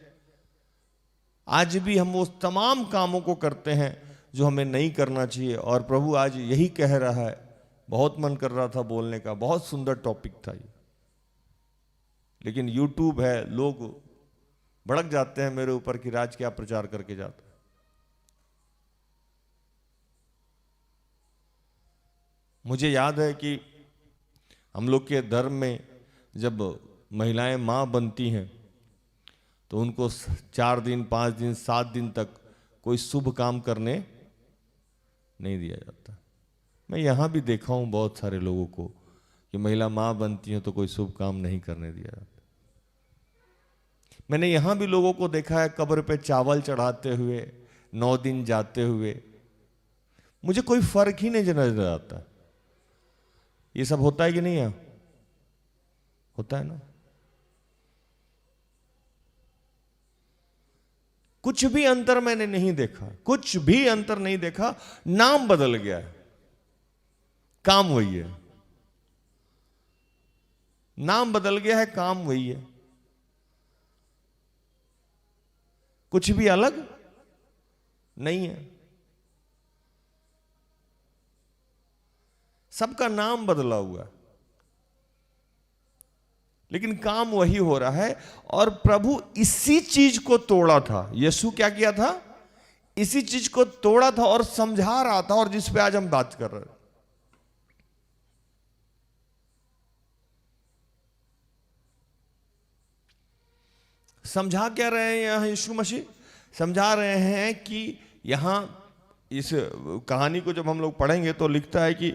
आज भी हम उस तमाम कामों को करते हैं जो हमें नहीं करना चाहिए, और प्रभु आज यही कह रहा है। बहुत मन कर रहा था बोलने का, बहुत सुंदर टॉपिक था ये, लेकिन यूट्यूब है, लोग भड़क जाते हैं मेरे ऊपर कि राज क्या प्रचार करके जाता है। मुझे याद है कि हम लोग के धर्म में जब महिलाएं मां बनती हैं तो उनको 4 दिन, 5 दिन, 7 दिन तक कोई शुभ काम करने नहीं दिया जाता। मैं यहां भी देखा हूं बहुत सारे लोगों को कि महिला मां बनती है तो कोई शुभ काम नहीं करने दिया जाता। मैंने यहां भी लोगों को देखा है कब्र पे चावल चढ़ाते हुए, 9 दिन जाते हुए। मुझे कोई फर्क ही नहीं नजर आता। ये सब होता है कि नहीं? यहां होता है ना। कुछ भी अंतर मैंने नहीं देखा, कुछ भी अंतर नहीं देखा। नाम बदल गया है, काम वही है। नाम बदल गया है, काम वही है, कुछ भी अलग नहीं है। सबका नाम बदला हुआ, लेकिन काम वही हो रहा है। और प्रभु इसी चीज को तोड़ा था। यीशु क्या किया था? इसी चीज को तोड़ा था और समझा रहा था, और जिस पे आज हम बात कर रहे हैं। समझा क्या रहे हैं यहां यीशु मसीह? समझा रहे हैं कि यहां इस कहानी को जब हम लोग पढ़ेंगे तो लिखता है कि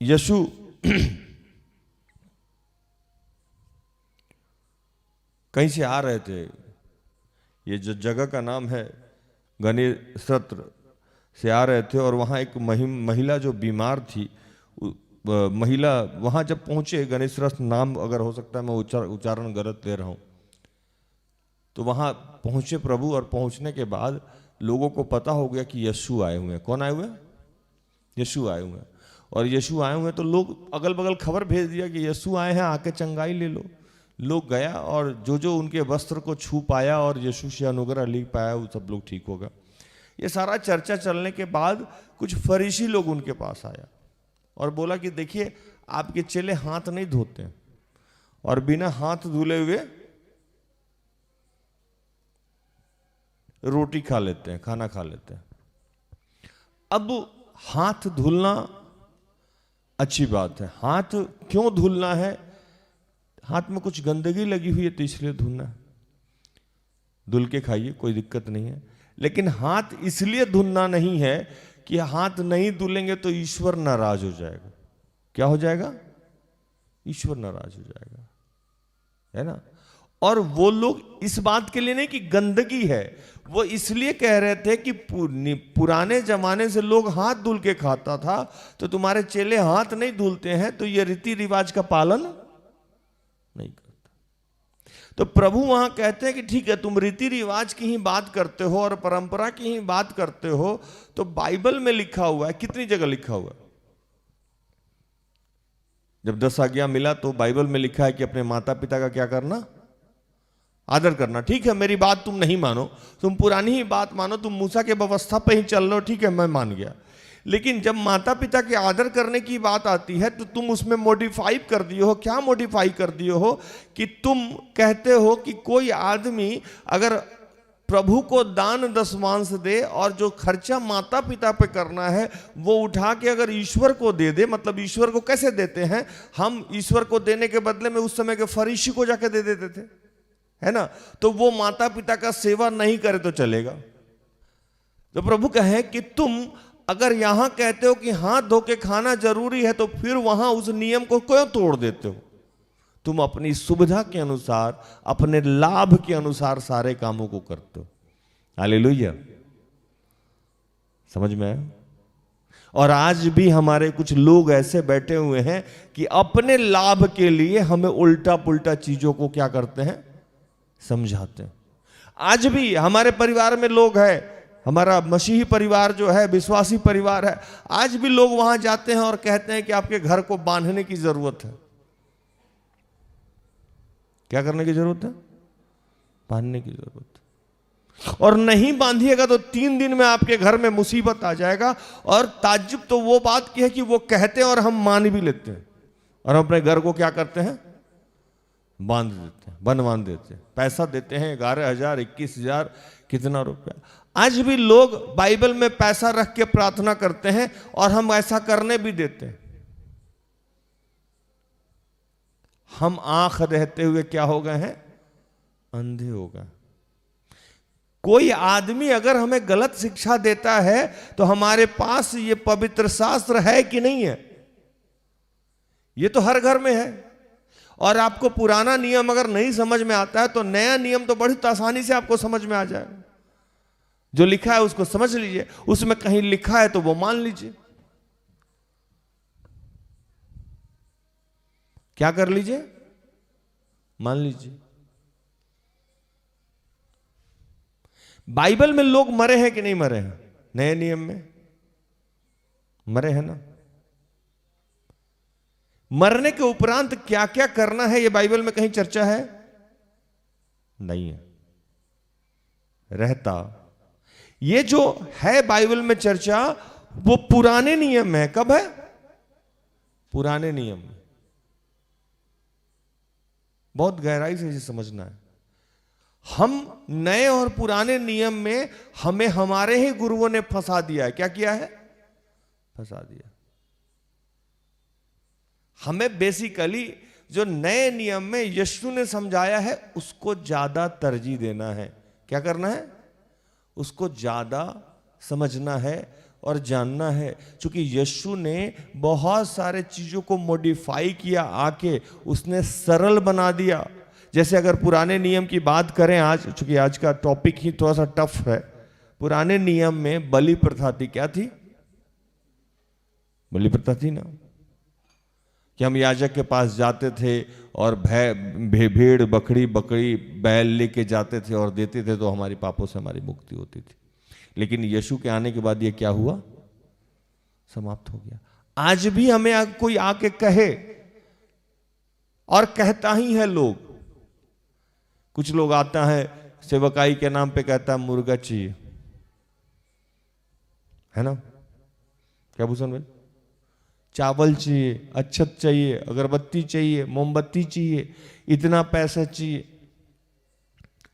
यीशु कहीं से आ रहे थे। ये जो जगह का नाम है गन्नेसरत से आ रहे थे, और वहाँ एक महिला जो बीमार थी, महिला वहाँ जब पहुँचे, गन्नेसरत नाम अगर हो सकता है मैं उच्चारण गलत ले रहा हूँ, तो वहाँ पहुँचे प्रभु। और पहुँचने के बाद लोगों को पता हो गया कि यीशु आए हुए हैं। कौन आए हुए हैं? यीशु आए हुए हैं। और यीशु आए हुए हैं तो लोग अगल बगल खबर भेज दिया कि यीशु आए हैं, आके चंगाई ले लो। लोग गया और जो जो उनके वस्त्र को छू पाया और यीशु से अनुग्रह ले पाया वो सब लोग ठीक होगा। ये सारा चर्चा चलने के बाद कुछ फरीसी लोग उनके पास आया और बोला कि देखिए आपके चेले हाथ नहीं धोते हैं और बिना हाथ धुले हुए रोटी खा लेते हैं, खाना खा लेते हैं। अब हाथ धुलना अच्छी बात है। हाथ क्यों धुलना है? हाथ में कुछ गंदगी लगी हुई है तो इसलिए धुलना है। धुल के खाइए, कोई दिक्कत नहीं है। लेकिन हाथ इसलिए धुलना नहीं है कि हाथ नहीं धुलेंगे तो ईश्वर नाराज हो जाएगा। क्या हो जाएगा? ईश्वर नाराज हो जाएगा, है ना। और वो लोग इस बात के लिए नहीं कि गंदगी है, वो इसलिए कह रहे थे कि पुराने जमाने से लोग हाथ धुल के खाता था, तो तुम्हारे चेले हाथ नहीं धुलते हैं तो ये रीति रिवाज का पालन नहीं करता। तो प्रभु वहां कहते हैं कि ठीक है, तुम रीति रिवाज की ही बात करते हो और परंपरा की ही बात करते हो, तो बाइबल में लिखा हुआ है, कितनी जगह लिखा हुआ है। जब 10 आज्ञा मिला तो बाइबल में लिखा है कि अपने माता पिता का क्या करना? आदर करना। ठीक है, मेरी बात तुम नहीं मानो, तुम पुरानी ही बात मानो, तुम मूसा के व्यवस्था पे ही चल लो, ठीक है मैं मान गया। लेकिन जब माता पिता के आदर करने की बात आती है तो तुम उसमें मॉडिफाई कर दिए हो। क्या मॉडिफाई कर दिए हो? कि तुम कहते हो कि कोई आदमी अगर प्रभु को दान दशमांश दे और जो खर्चा माता पिता पे करना है वो उठा के अगर ईश्वर को दे दे, मतलब ईश्वर को कैसे देते हैं हम? ईश्वर को देने के बदले में उस समय के फरीसी को जाके दे देते थे, है ना। तो वो माता पिता का सेवा नहीं करे तो चलेगा। तो प्रभु कहे कि तुम अगर यहां कहते हो कि हाथ धो के खाना जरूरी है तो फिर वहां उस नियम को क्यों तोड़ देते हो? तुम अपनी सुविधा के अनुसार, अपने लाभ के अनुसार सारे कामों को करते हो। हालेलुया, समझ में आया? और आज भी हमारे कुछ लोग ऐसे बैठे हुए हैं कि अपने लाभ के लिए हमें उल्टा पुल्टा चीजों को क्या करते हैं? समझाते हैं। आज भी हमारे परिवार में लोग हैं, हमारा मसीही परिवार जो है, विश्वासी परिवार है, आज भी लोग वहां जाते हैं और कहते हैं कि आपके घर को बांधने की जरूरत है। क्या करने की जरूरत है? बांधने की जरूरत है। और नहीं बांधिएगा तो 3 दिन में आपके घर में मुसीबत आ जाएगा। और ताज्जुब तो वो बात की है कि वो कहते हैं और हम मान भी लेते हैं और अपने घर को क्या करते हैं? बांध देते हैं, बनवान देते हैं, पैसा देते हैं 11,000 21,000 कितना रुपया। आज भी लोग बाइबल में पैसा रख के प्रार्थना करते हैं और हम ऐसा करने भी देते हैं। हम आंख रहते हुए क्या हो गए हैं? अंधे हो गए। कोई आदमी अगर हमें गलत शिक्षा देता है तो हमारे पास ये पवित्र शास्त्र है कि नहीं है? ये तो हर घर में है। और आपको पुराना नियम अगर नहीं समझ में आता है तो नया नियम तो बड़ी आसानी से आपको समझ में आ जाएगा। जो लिखा है उसको समझ लीजिए, उसमें कहीं लिखा है तो वो मान लीजिए। क्या कर लीजिए? मान लीजिए। बाइबल में लोग मरे हैं कि नहीं मरे हैं? नए नियम में मरे हैं ना। मरने के उपरांत क्या क्या करना है ये बाइबल में कहीं चर्चा है? नहीं है। रहता ये जो है बाइबल में चर्चा वो पुराने नियम में है। कब है? पुराने नियम में। बहुत गहराई से इसे समझना है। हम नए और पुराने नियम में हमें हमारे ही गुरुओं ने फंसा दिया है। क्या किया है? फंसा दिया। हमें बेसिकली जो नए नियम में यीशु ने समझाया है उसको ज्यादा तरजीह देना है। क्या करना है? उसको ज्यादा समझना है और जानना है। क्योंकि यीशु ने बहुत सारे चीजों को मॉडिफाई किया, आके उसने सरल बना दिया। जैसे अगर पुराने नियम की बात करें आज, चूंकि आज का टॉपिक ही थोड़ा सा टफ है। पुराने नियम में बलि प्रथा थी। क्या थी? बलि प्रथा थी ना, कि हम याजक के पास जाते थे और भेड़ बकरी बैल लेके जाते थे और देते थे तो हमारी पापों से हमारी मुक्ति होती थी। लेकिन यीशु के आने के बाद ये क्या हुआ? समाप्त हो गया। आज भी हमें कोई आके कहे, और कहता ही है लोग, कुछ लोग आता है सेवकाई के नाम पे कहता है मुर्गा चाहिए, है ना? क्या भूषण भाई? चावल चाहिए, अच्छत चाहिए, अगरबत्ती चाहिए, मोमबत्ती चाहिए, इतना पैसा चाहिए,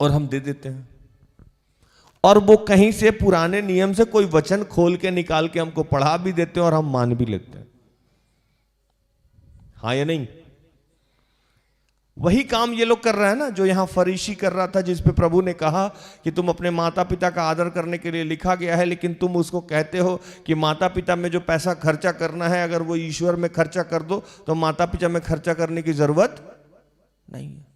और हम दे देते हैं। और वो कहीं से पुराने नियम से कोई वचन खोल के निकाल के हमको पढ़ा भी देते हैं और हम मान भी लेते हैं। हाँ या नहीं? वही काम ये लोग कर रहा है ना जो यहां फरीसी कर रहा था, जिस पे प्रभु ने कहा कि तुम अपने माता पिता का आदर करने के लिए लिखा गया है, लेकिन तुम उसको कहते हो कि माता पिता में जो पैसा खर्चा करना है अगर वो ईश्वर में खर्चा कर दो तो माता पिता में खर्चा करने की जरूरत नहीं है।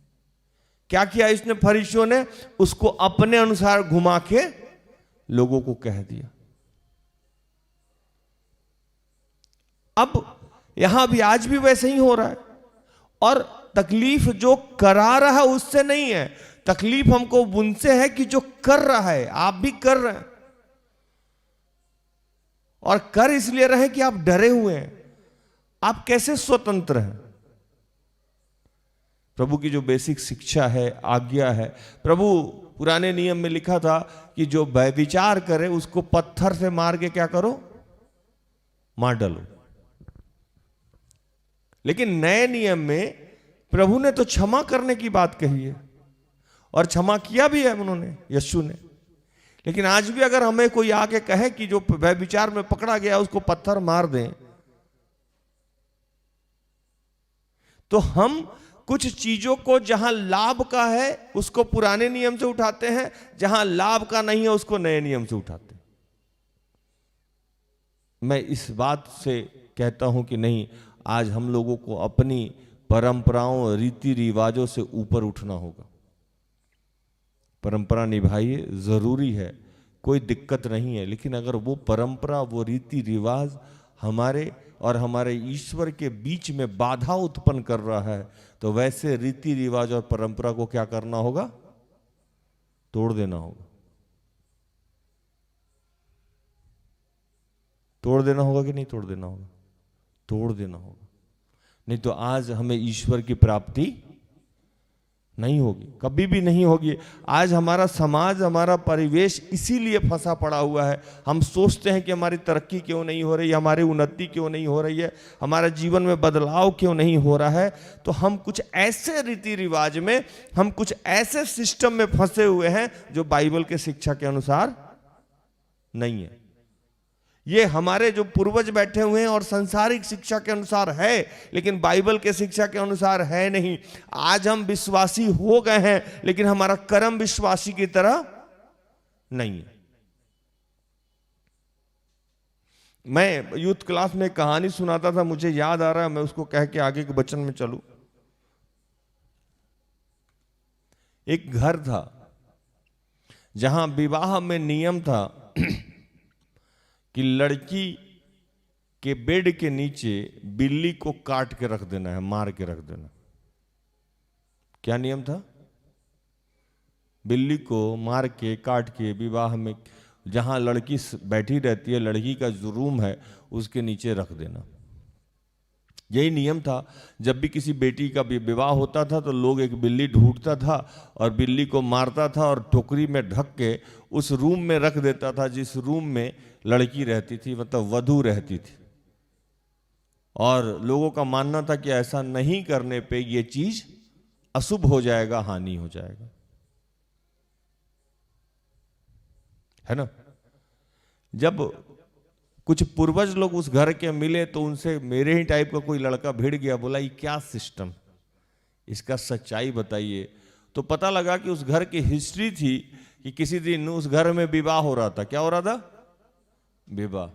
क्या किया इसने फरीसियों ने? उसको अपने अनुसार घुमा के लोगों को कह दिया। अब यहां भी आज भी वैसे ही हो रहा है, और तकलीफ जो करा रहा है उससे नहीं है, तकलीफ हमको उनसे है कि जो कर रहा है। आप भी कर रहे हैं, और कर इसलिए रहे कि आप डरे हुए हैं। आप कैसे स्वतंत्र हैं? प्रभु की जो बेसिक शिक्षा है, आज्ञा है, प्रभु पुराने नियम में लिखा था कि जो व्यभिचार करे उसको पत्थर से मार के क्या करो? मार डालो। लेकिन नए नियम में प्रभु ने तो क्षमा करने की बात कही है, और क्षमा किया भी है उन्होंने, यीशु ने। लेकिन आज भी अगर हमें कोई आके कहे कि जो व्यभिचार में पकड़ा गया उसको पत्थर मार दें, तो हम कुछ चीजों को जहां लाभ का है उसको पुराने नियम से उठाते हैं, जहां लाभ का नहीं है उसको नए नियम से उठाते हैं। मैं इस बात से कहता हूं कि नहीं, आज हम लोगों को अपनी परंपराओं, रीति रिवाजों से ऊपर उठना होगा। परंपरा निभाइए, जरूरी है, कोई दिक्कत नहीं है, लेकिन अगर वो परंपरा, वो रीति रिवाज हमारे और हमारे ईश्वर के बीच में बाधा उत्पन्न कर रहा है, तो वैसे रीति रिवाज और परंपरा को क्या करना होगा? तोड़ देना होगा। तोड़ देना होगा कि नहीं तोड़ देना होगा? तोड़ देना होगा, नहीं तो आज हमें ईश्वर की प्राप्ति नहीं होगी, कभी भी नहीं होगी। आज हमारा समाज, हमारा परिवेश इसीलिए फंसा पड़ा हुआ है। हम सोचते हैं कि हमारी तरक्की क्यों नहीं हो रही है, हमारी उन्नति क्यों नहीं हो रही है, हमारे जीवन में बदलाव क्यों नहीं हो रहा है। तो हम कुछ ऐसे रीति रिवाज में, हम कुछ ऐसे सिस्टम में फंसे हुए हैं जो बाइबल के शिक्षा के अनुसार नहीं है। ये हमारे जो पूर्वज बैठे हुए हैं और सांसारिक शिक्षा के अनुसार है, लेकिन बाइबल के शिक्षा के अनुसार है नहीं। आज हम विश्वासी हो गए हैं, लेकिन हमारा कर्म विश्वासी की तरह नहीं है। मैं यूथ क्लास में एक कहानी सुनाता था, मुझे याद आ रहा है, मैं उसको कह के आगे के वचन में चलूं। एक घर था जहां विवाह में नियम था कि लड़की के बेड के नीचे बिल्ली को काट के रख देना है, मार के रख देना। क्या नियम था? बिल्ली को मार के, काट के विवाह में जहां लड़की बैठी रहती है, लड़की का जो रूम है उसके नीचे रख देना। यही नियम था। जब भी किसी बेटी का विवाह होता था तो लोग एक बिल्ली ढूंढता था और बिल्ली को मारता था और टोकरी में ढक के उस रूम में रख देता था जिस रूम में लड़की रहती थी, मतलब वधू रहती थी। और लोगों का मानना था कि ऐसा नहीं करने पे ये चीज अशुभ हो जाएगा, हानि हो जाएगा, है ना। जब कुछ पूर्वज लोग उस घर के मिले तो उनसे मेरे ही टाइप का कोई लड़का भिड़ गया, बोला ये क्या सिस्टम, इसका सच्चाई बताइए। तो पता लगा कि उस घर की हिस्ट्री थी कि किसी दिन उस घर में विवाह हो रहा था। क्या हो रहा था? विवाह।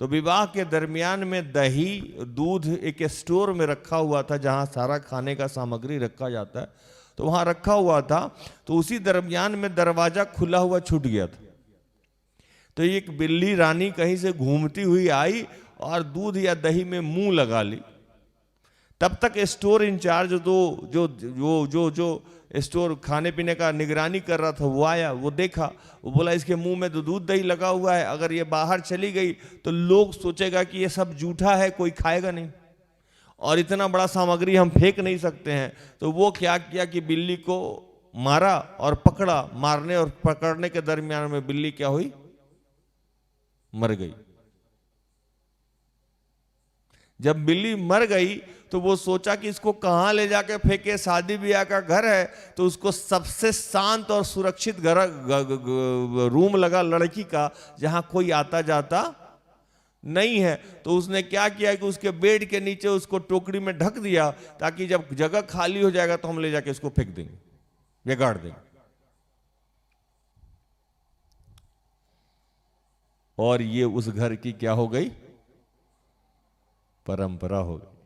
तो विवाह के दरमियान में दही, दूध एक स्टोर में रखा हुआ था जहां सारा खाने का सामग्री रखा जाता है, तो वहां रखा हुआ था। तो उसी दरमियान में दरवाजा खुला हुआ छूट गया था। तो एक बिल्ली रानी कहीं से घूमती हुई आई और दूध या दही में मुंह लगा ली। तब तक स्टोर इंचार्ज जो स्टोर खाने पीने का निगरानी कर रहा था वो आया, वो देखा, वो बोला इसके मुंह में तो दूध दही लगा हुआ है, अगर ये बाहर चली गई तो लोग सोचेगा कि ये सब जूठा है, कोई खाएगा नहीं, और इतना बड़ा सामग्री हम फेंक नहीं सकते हैं। तो वो क्या किया कि बिल्ली को मारा और पकड़ा। मारने और पकड़ने के दरमियान में बिल्ली क्या हुई, मर गई। जब बिल्ली मर गई तो वो सोचा कि इसको कहां ले जाके फेंके, शादी ब्याह का घर है, तो उसको सबसे शांत और सुरक्षित घर रूम लगा लड़की का, जहां कोई आता जाता नहीं है। तो उसने क्या किया कि उसके बेड के नीचे उसको टोकरी में ढक दिया, ताकि जब जगह खाली हो जाएगा तो हम ले जाके इसको फेंक देंगे या गाड़ देंगे। और ये उस घर की क्या हो गई, परंपरा हो गई।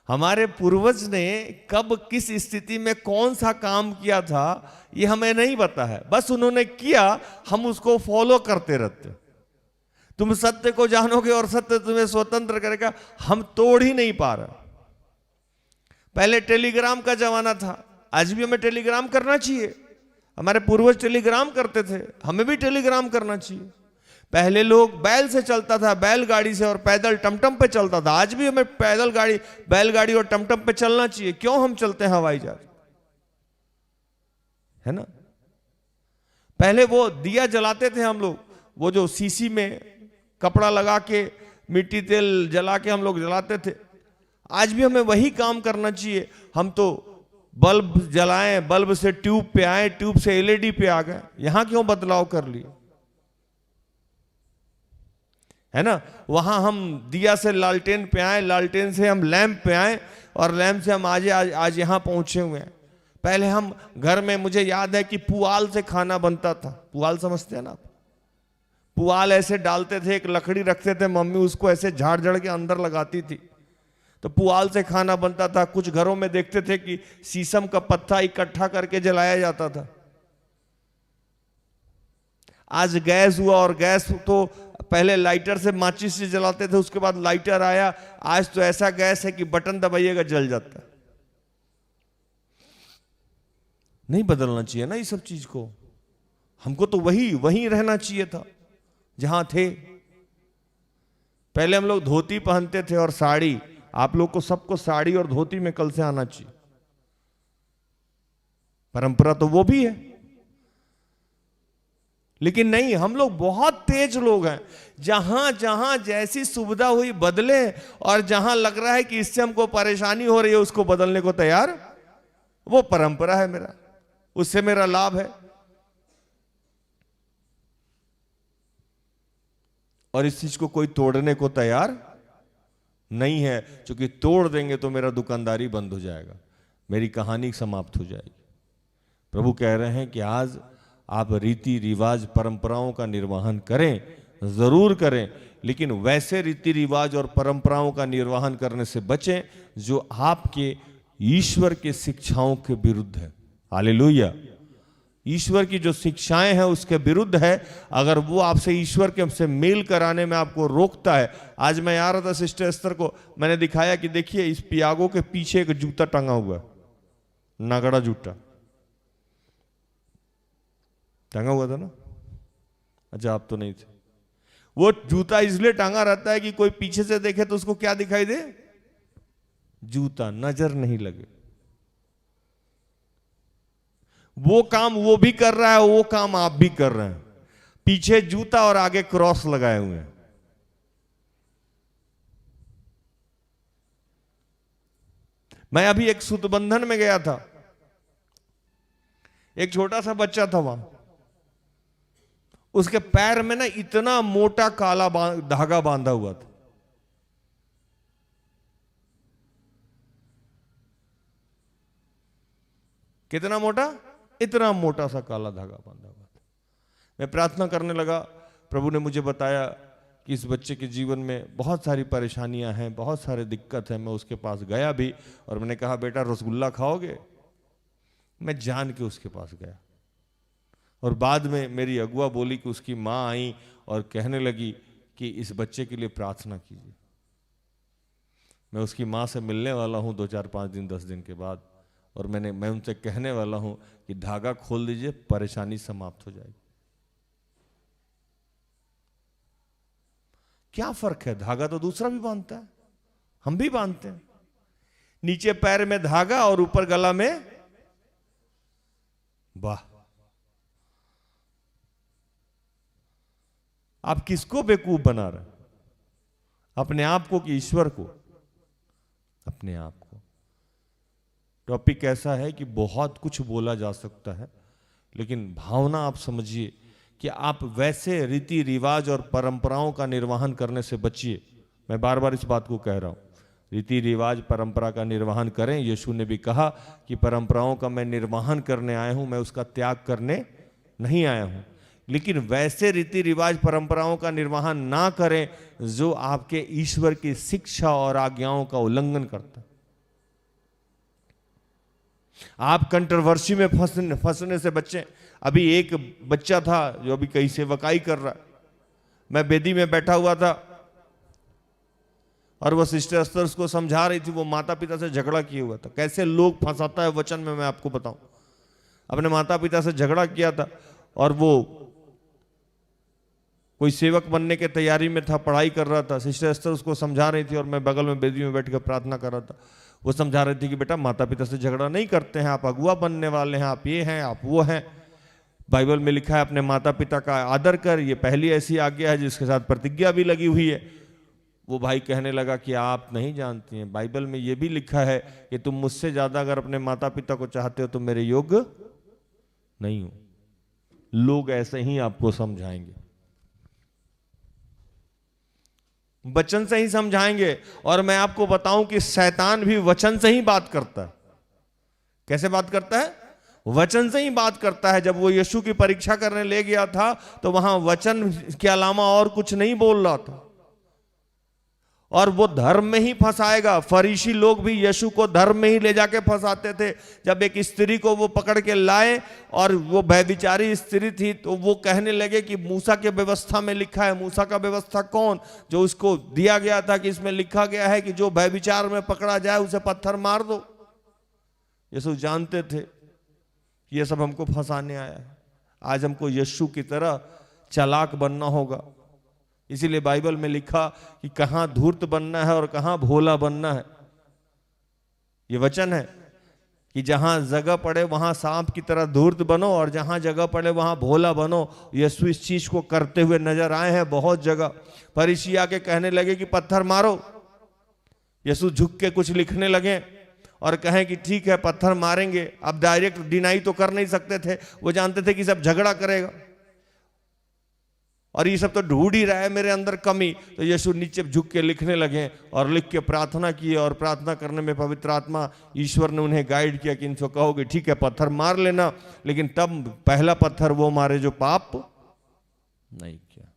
हमारे पूर्वज ने कब किस स्थिति में कौन सा काम किया था ये हमें नहीं पता है, बस उन्होंने किया, हम उसको फॉलो करते रहते। तुम सत्य को जानोगे और सत्य तुम्हें स्वतंत्र करेगा, हम तोड़ ही नहीं पा रहे। पहले टेलीग्राम का जमाना था, आज भी हमें टेलीग्राम करना चाहिए। हमारे पूर्वज टेलीग्राम करते थे, हमें भी टेलीग्राम करना चाहिए। पहले लोग बैल से चलता था, बैलगाड़ी से, और पैदल टमटम पे चलता था। आज भी हमें पैदल गाड़ी, बैलगाड़ी और टमटम पे चलना चाहिए। क्यों हम चलते हैं हवाई जहाज, है ना। पहले वो दिया जलाते थे हम लोग, वो जो सीसी में कपड़ा लगा के मिट्टी तेल जला के हम लोग जलाते थे। आज भी हमें वही काम करना चाहिए। हम तो बल्ब जलाएं, बल्ब से ट्यूब पे आए, ट्यूब से एलईडी पे आ गए, यहां क्यों बदलाव कर लिए, है ना। वहां हम दिया से लालटेन पे आए, लालटेन से हम लैंप पे आए, और लैंप से हम आज यहां पहुंचे हुए हैं। पहले हम घर में, मुझे याद है कि पुआल से खाना बनता था। पुआल समझते हैं ना आप, पुआल ऐसे डालते थे, एक लकड़ी रखते थे, मम्मी उसको ऐसे झाड़ झाड़ के अंदर लगाती थी, तो पुआल से खाना बनता था। कुछ घरों में देखते थे कि शीशम का पत्ता इकट्ठा करके जलाया जाता था। आज गैस हुआ, और गैस तो पहले लाइटर से, माचिस से जलाते थे, उसके बाद लाइटर आया। आज तो ऐसा गैस है कि बटन दबाइएगा जल जाता है। नहीं बदलना चाहिए ना ये सब चीज को, हमको तो वही रहना चाहिए था जहां थे। पहले हम लोग धोती पहनते थे और साड़ी, आप लोग को सबको साड़ी और धोती में कल से आना चाहिए। परंपरा तो वो भी है, लेकिन नहीं, हम लोग बहुत तेज लोग हैं। जहां जहां जैसी सुविधा हुई बदले, और जहां लग रहा है कि इससे हमको परेशानी हो रही है उसको बदलने को तैयार। वो परंपरा है मेरा, उससे मेरा लाभ है, और इस चीज को कोई तोड़ने को तैयार नहीं है। क्योंकि तोड़ देंगे तो मेरा दुकानदारी बंद हो जाएगा, मेरी कहानी समाप्त हो जाएगी। प्रभु कह रहे हैं कि आज आप रीति रिवाज परंपराओं का निर्वहन करें, जरूर करें, लेकिन वैसे रीति रिवाज और परंपराओं का निर्वहन करने से बचें जो आपके ईश्वर के शिक्षाओं के विरुद्ध है। हालेलुया। ईश्वर की जो शिक्षाएं हैं उसके विरुद्ध है। अगर वो आपसे ईश्वर के से मेल कराने में आपको रोकता है। आज मैं आ रहा था सिस्टर एस्तर को, मैंने दिखाया कि देखिए इस पियागो के पीछे एक जूता टंगा हुआ है, नागड़ा जूता टंगा हुआ था ना। अच्छा आप तो नहीं थे। वो जूता इसलिए टांगा रहता है कि कोई पीछे से देखे तो उसको क्या दिखाई दे, जूता, नजर नहीं लगे। वो काम वो भी कर रहा है, वो काम आप भी कर रहे हैं। पीछे जूता और आगे क्रॉस लगाए हुए हैं। मैं अभी एक सुतबंधन में गया था, एक छोटा सा बच्चा था वहां, उसके पैर में ना इतना मोटा काला धागा बांधा हुआ था। कितना मोटा, इतना मोटा सा काला धागा बांधा हुआ था। मैं प्रार्थना करने लगा, प्रभु ने मुझे बताया कि इस बच्चे के जीवन में बहुत सारी परेशानियां हैं, बहुत सारे दिक्कत है। मैं उसके पास गया भी और मैंने कहा बेटा रसगुल्ला खाओगे। मैं जान के उसके पास गया, और बाद में मेरी अगुआ बोली कि उसकी माँ आई और कहने लगी कि इस बच्चे के लिए प्रार्थना कीजिए। मैं उसकी माँ से मिलने वाला हूँ 2-4-5 दिन 10 दिन के बाद, और मैं उनसे कहने वाला हूँ कि धागा खोल दीजिए, परेशानी समाप्त हो जाएगी। क्या फर्क है? धागा तो दूसरा भी बांधता है, हम भी बांधते हैं। नीचे पैर में धागा और ऊपर गला में। वाह, आप किसको बेवकूफ बना रहे हैं? अपने आप को कि ईश्वर को? अपने आप को। टॉपिक ऐसा है कि बहुत कुछ बोला जा सकता है, लेकिन भावना आप समझिए कि आप वैसे रीति रिवाज और परंपराओं का निर्वहन करने से बचिए। मैं बार बार इस बात को कह रहा हूं, रीति रिवाज परंपरा का निर्वहन करें। यीशु ने भी कहा कि परंपराओं का मैं निर्वहन करने आया हूं, मैं उसका त्याग करने नहीं आया हूं। लेकिन वैसे रीति रिवाज परंपराओं का निर्वहन ना करें जो आपके ईश्वर की शिक्षा और आज्ञाओं का उल्लंघन करता है। आप कंट्रोवर्सी में फंसने से बचें। अभी एक बच्चा था जो अभी कहीं सेवकाई कर रहा है, मैं बेदी में बैठा हुआ था और वो सिस्टर अस्तर उसको समझा रही थी। वो माता पिता से झगड़ा किए हुआ था। कैसे लोग फंसाता है वचन में, मैं आपको बताऊं। अपने माता पिता से झगड़ा किया था और वो कोई सेवक बनने के तैयारी में था, पढ़ाई कर रहा था। सिस्टर अस्तर उसको समझा रही थी और मैं बगल में बेदी में बैठ कर प्रार्थना कर रहा था। वो समझा रही थी कि बेटा माता पिता से झगड़ा नहीं करते हैं, आप अगुआ बनने वाले हैं, आप ये हैं, आप वो हैं। बाइबल में लिखा है अपने माता पिता का आदर कर, ये पहली ऐसी आज्ञा है जिसके साथ प्रतिज्ञा भी लगी हुई है। वो भाई कहने लगा कि आप नहीं जानती हैं, बाइबल में ये भी लिखा है कि तुम मुझसे ज्यादा अगर अपने माता पिता को चाहते हो तो मेरे योग्य नहीं हो। लोग ऐसे ही आपको समझाएंगे, वचन से ही समझाएंगे। और मैं आपको बताऊं कि शैतान भी वचन से ही बात करता है। कैसे बात करता है? वचन से ही बात करता है। जब वो यीशु की परीक्षा करने ले गया था तो वहां वचन के अलावा और कुछ नहीं बोल रहा था, और वो धर्म में ही फंसाएगा। फरीसी लोग भी यीशु को धर्म में ही ले जाके फंसाते थे। जब एक स्त्री को वो पकड़ के लाए और वो व्यभिचारी स्त्री थी, तो वो कहने लगे कि मूसा के व्यवस्था में लिखा है। मूसा का व्यवस्था कौन? जो उसको दिया गया था कि इसमें लिखा गया है कि जो व्यभिचार में पकड़ा जाए उसे पत्थर मार दो। यीशु जानते थे ये सब हमको फंसाने आया है। आज हमको यीशु की तरह चालाक बनना होगा। इसीलिए बाइबल में लिखा कि कहां धूर्त बनना है और कहां भोला बनना है। ये वचन है कि जहां जगह पड़े वहां सांप की तरह धूर्त बनो और जहां जगह पड़े वहां भोला बनो। यीशु इस चीज को करते हुए नजर आए हैं बहुत जगह। फरीसी आके कहने लगे कि पत्थर मारो। यीशु झुक के कुछ लिखने लगे और कहें कि ठीक है पत्थर मारेंगे। अब डायरेक्ट डिनाई तो कर नहीं सकते थे, वो जानते थे कि सब झगड़ा करेगा और ये सब तो ढूंढ ही रहा है मेरे अंदर कमी। तो यीशु नीचे झुक के लिखने लगे और लिख के प्रार्थना की, और प्रार्थना करने में पवित्र आत्मा ईश्वर ने उन्हें गाइड किया कि इनको कहोगे ठीक है पत्थर मार लेना, लेकिन तब पहला पत्थर वो मारे जो पाप नहीं किया।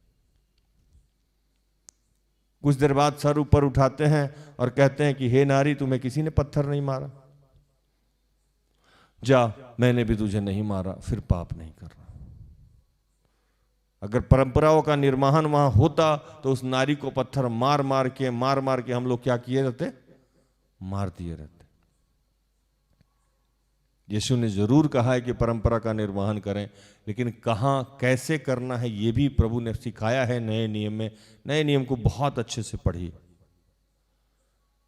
कुछ देर बाद सर ऊपर उठाते हैं और कहते हैं कि हे नारी, तुम्हें किसी ने पत्थर नहीं मारा, जा मैंने भी तुझे नहीं मारा, फिर पाप नहीं कर रहा। अगर परंपराओं का निर्वहन वहां होता तो उस नारी को पत्थर मार मार के हम लोग क्या किए रहते? मार दिए रहते। यीशु ने जरूर कहा है कि परंपरा का निर्वहन करें, लेकिन कहां कैसे करना है ये भी प्रभु ने सिखाया है नए नियम में। नए नियम को बहुत अच्छे से पढ़िए।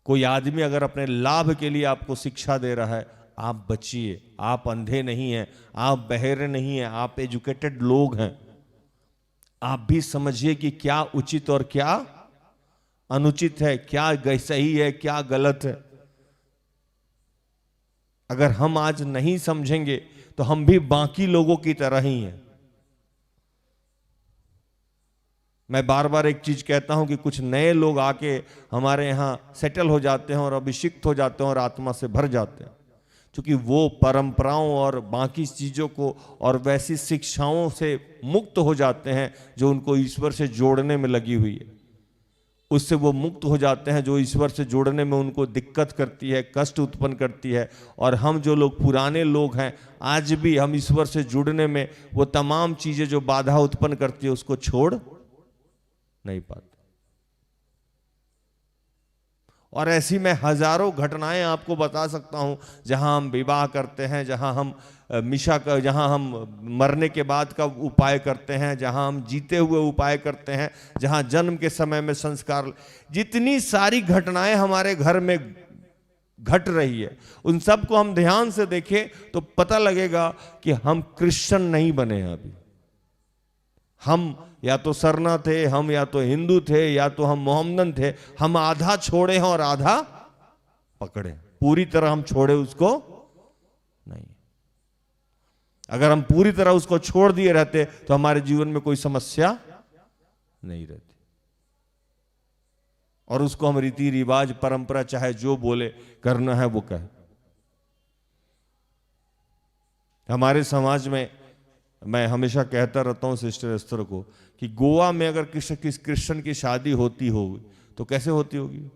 कोई आदमी अगर अपने लाभ के लिए आपको शिक्षा दे रहा है, आप बचिए। आप अंधे नहीं हैं, आप बहरे नहीं हैं, आप एजुकेटेड लोग हैं। आप भी समझिए कि क्या उचित और क्या अनुचित है, क्या सही है, क्या गलत है। अगर हम आज नहीं समझेंगे तो हम भी बाकी लोगों की तरह ही हैं। मैं बार बार एक चीज कहता हूं कि कुछ नए लोग आके हमारे यहां सेटल हो जाते हैं और अभिषिक्त हो जाते हैं और आत्मा से भर जाते हैं, क्योंकि वो परंपराओं और बाकी चीजों को और वैसी शिक्षाओं से मुक्त हो जाते हैं जो उनको ईश्वर से जोड़ने में लगी हुई है। उससे वो मुक्त हो जाते हैं जो ईश्वर से जोड़ने में उनको दिक्कत करती है, कष्ट उत्पन्न करती है। और हम जो लोग पुराने लोग हैं, आज भी हम ईश्वर से जुड़ने में वो तमाम चीजें जो बाधा उत्पन्न करती है उसको छोड़ नहीं पाते। और ऐसी मैं हजारों घटनाएं आपको बता सकता हूं, जहां हम विवाह करते हैं, जहां हम जहां हम मरने के बाद का उपाय करते हैं, जहां हम जीते हुए उपाय करते हैं, जहां जन्म के समय में संस्कार, जितनी सारी घटनाएं हमारे घर में घट रही है, उन सब को हम ध्यान से देखें तो पता लगेगा कि हम क्रिश्चियन नहीं बने हैं अभी। हम या तो सरना थे, हम या तो हिंदू थे, या तो हम मोहम्मदन थे। हम आधा छोड़े हैं और आधा पकड़े, पूरी तरह हम छोड़े उसको नहीं। अगर हम पूरी तरह उसको छोड़ दिए रहते तो हमारे जीवन में कोई समस्या नहीं रहती, और उसको हम रीति रिवाज परंपरा चाहे जो बोले करना है वो कहे। हमारे समाज में मैं हमेशा कहता रहता हूं सिस्टर एस्तर को कि गोवा में अगर क्रिश्चियन की शादी होती होगी तो कैसे होती होगी,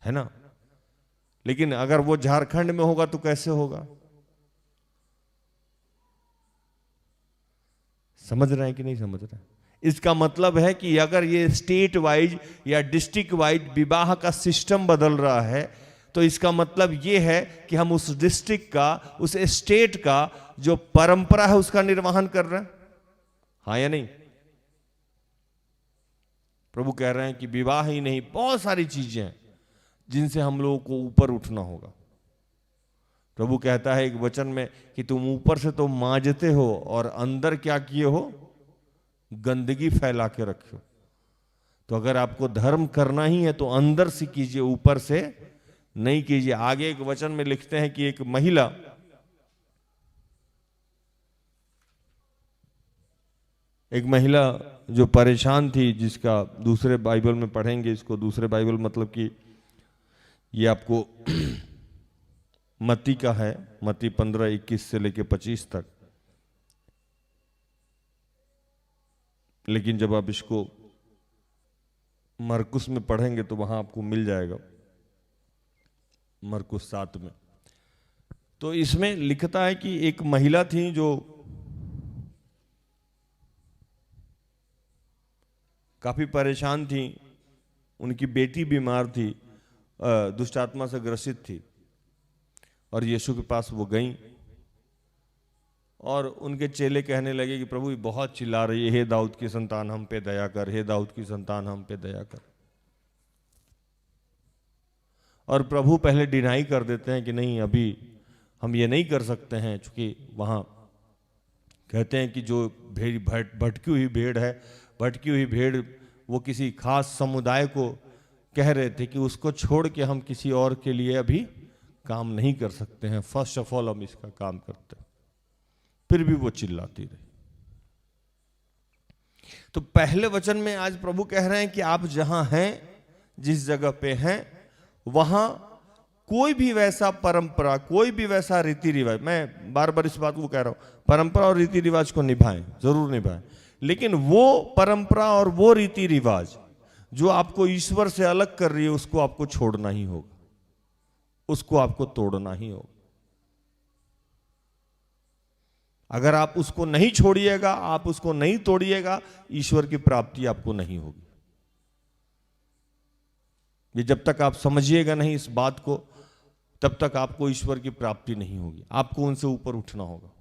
है ना? लेकिन अगर वो झारखंड में होगा तो कैसे होगा? समझ रहे हैं कि नहीं समझ रहे हैं? इसका मतलब है कि अगर ये स्टेट वाइज या डिस्ट्रिक्ट वाइज विवाह का सिस्टम बदल रहा है तो इसका मतलब ये है कि हम उस डिस्ट्रिक्ट का, उस स्टेट का जो परंपरा है उसका निर्वहन कर रहे हैं। हाँ या नहीं? प्रभु कह रहे हैं कि विवाह ही नहीं, बहुत सारी चीजें हैं जिनसे हम लोगों को ऊपर उठना होगा। प्रभु कहता है एक वचन में कि तुम ऊपर से तो मांजते हो और अंदर क्या किए हो? गंदगी फैला के रखे हो। तो अगर आपको धर्म करना ही है तो अंदर से कीजिए, ऊपर से नहीं कीजिए। आगे एक वचन में लिखते हैं कि एक महिला जो परेशान थी, जिसका दूसरे बाइबल में पढ़ेंगे इसको, दूसरे बाइबल मतलब कि ये आपको मत्ती का है, मत्ती 15:21 से लेके 25 तक। लेकिन जब आप इसको मरकुस में पढ़ेंगे तो वहां आपको मिल जाएगा, मरकुस 7 में। तो इसमें लिखता है कि एक महिला थी जो काफी परेशान थी, उनकी बेटी बीमार थी, दुष्ट आत्मा से ग्रसित थी, और यीशु के पास वो गई और उनके चेले कहने लगे कि प्रभु ये बहुत चिल्ला रही है, हे दाऊद की संतान हम पे दया कर, हे दाऊद की संतान हम पे दया कर। और प्रभु पहले डिनाई कर देते हैं कि नहीं, अभी हम ये नहीं कर सकते हैं, क्योंकि वहां कहते हैं कि जो भटकी हुई भेड़ है, भटकी हुई भेड़ वो किसी खास समुदाय को कह रहे थे कि उसको छोड़ के हम किसी और के लिए अभी काम नहीं कर सकते हैं, फर्स्ट ऑफ ऑल हम इसका काम करते हैं। फिर भी वो चिल्लाती रही। तो पहले वचन में आज प्रभु कह रहे हैं कि आप जहां हैं, जिस जगह पे हैं, वहां कोई भी वैसा परंपरा, कोई भी वैसा रीति रिवाज, मैं बार बार इस बात को कह रहा हूं, परंपरा और रीति रिवाज को निभाएं, जरूर निभाएं, लेकिन वो परंपरा और वो रीति रिवाज जो आपको ईश्वर से अलग कर रही है उसको आपको छोड़ना ही होगा, उसको आपको तोड़ना ही होगा। अगर आप उसको नहीं छोड़िएगा, आप उसको नहीं तोड़िएगा, ईश्वर की प्राप्ति आपको नहीं होगी। ये जब तक आप समझिएगा नहीं इस बात को, तब तक आपको ईश्वर की प्राप्ति नहीं होगी। आपको उनसे ऊपर उठना होगा।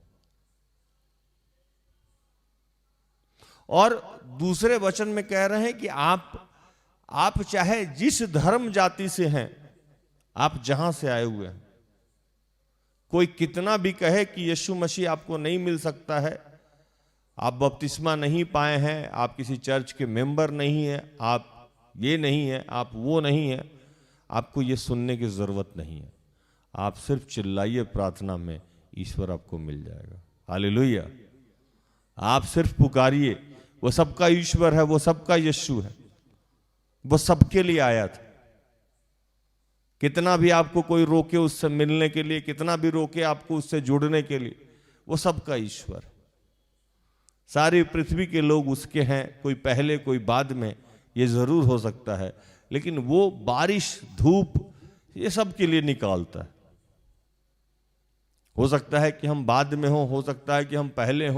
और दूसरे वचन में कह रहे हैं कि आप चाहे जिस धर्म जाति से हैं, आप जहां से आए हुए हैं, कोई कितना भी कहे कि यीशु मसीह आपको नहीं मिल सकता है, आप बपतिस्मा नहीं पाए हैं, आप किसी चर्च के मेंबर नहीं है, आप ये नहीं है, आप वो नहीं है, आपको ये सुनने की जरूरत नहीं है। आप सिर्फ चिल्लाइए प्रार्थना में, ईश्वर आपको मिल जाएगा। हालेलुया। आप सिर्फ पुकारिए, वो सबका ईश्वर है, वो सबका यीशु है, वो सबके लिए आया था। कितना भी आपको कोई रोके उससे मिलने के लिए, कितना भी रोके आपको उससे जुड़ने के लिए, वो सबका ईश्वर है। सारी पृथ्वी के लोग उसके हैं, कोई पहले कोई बाद में, ये जरूर हो सकता है, लेकिन वो बारिश धूप ये सब के लिए निकालता है। हो सकता है कि हम बाद में हो सकता है कि हम पहले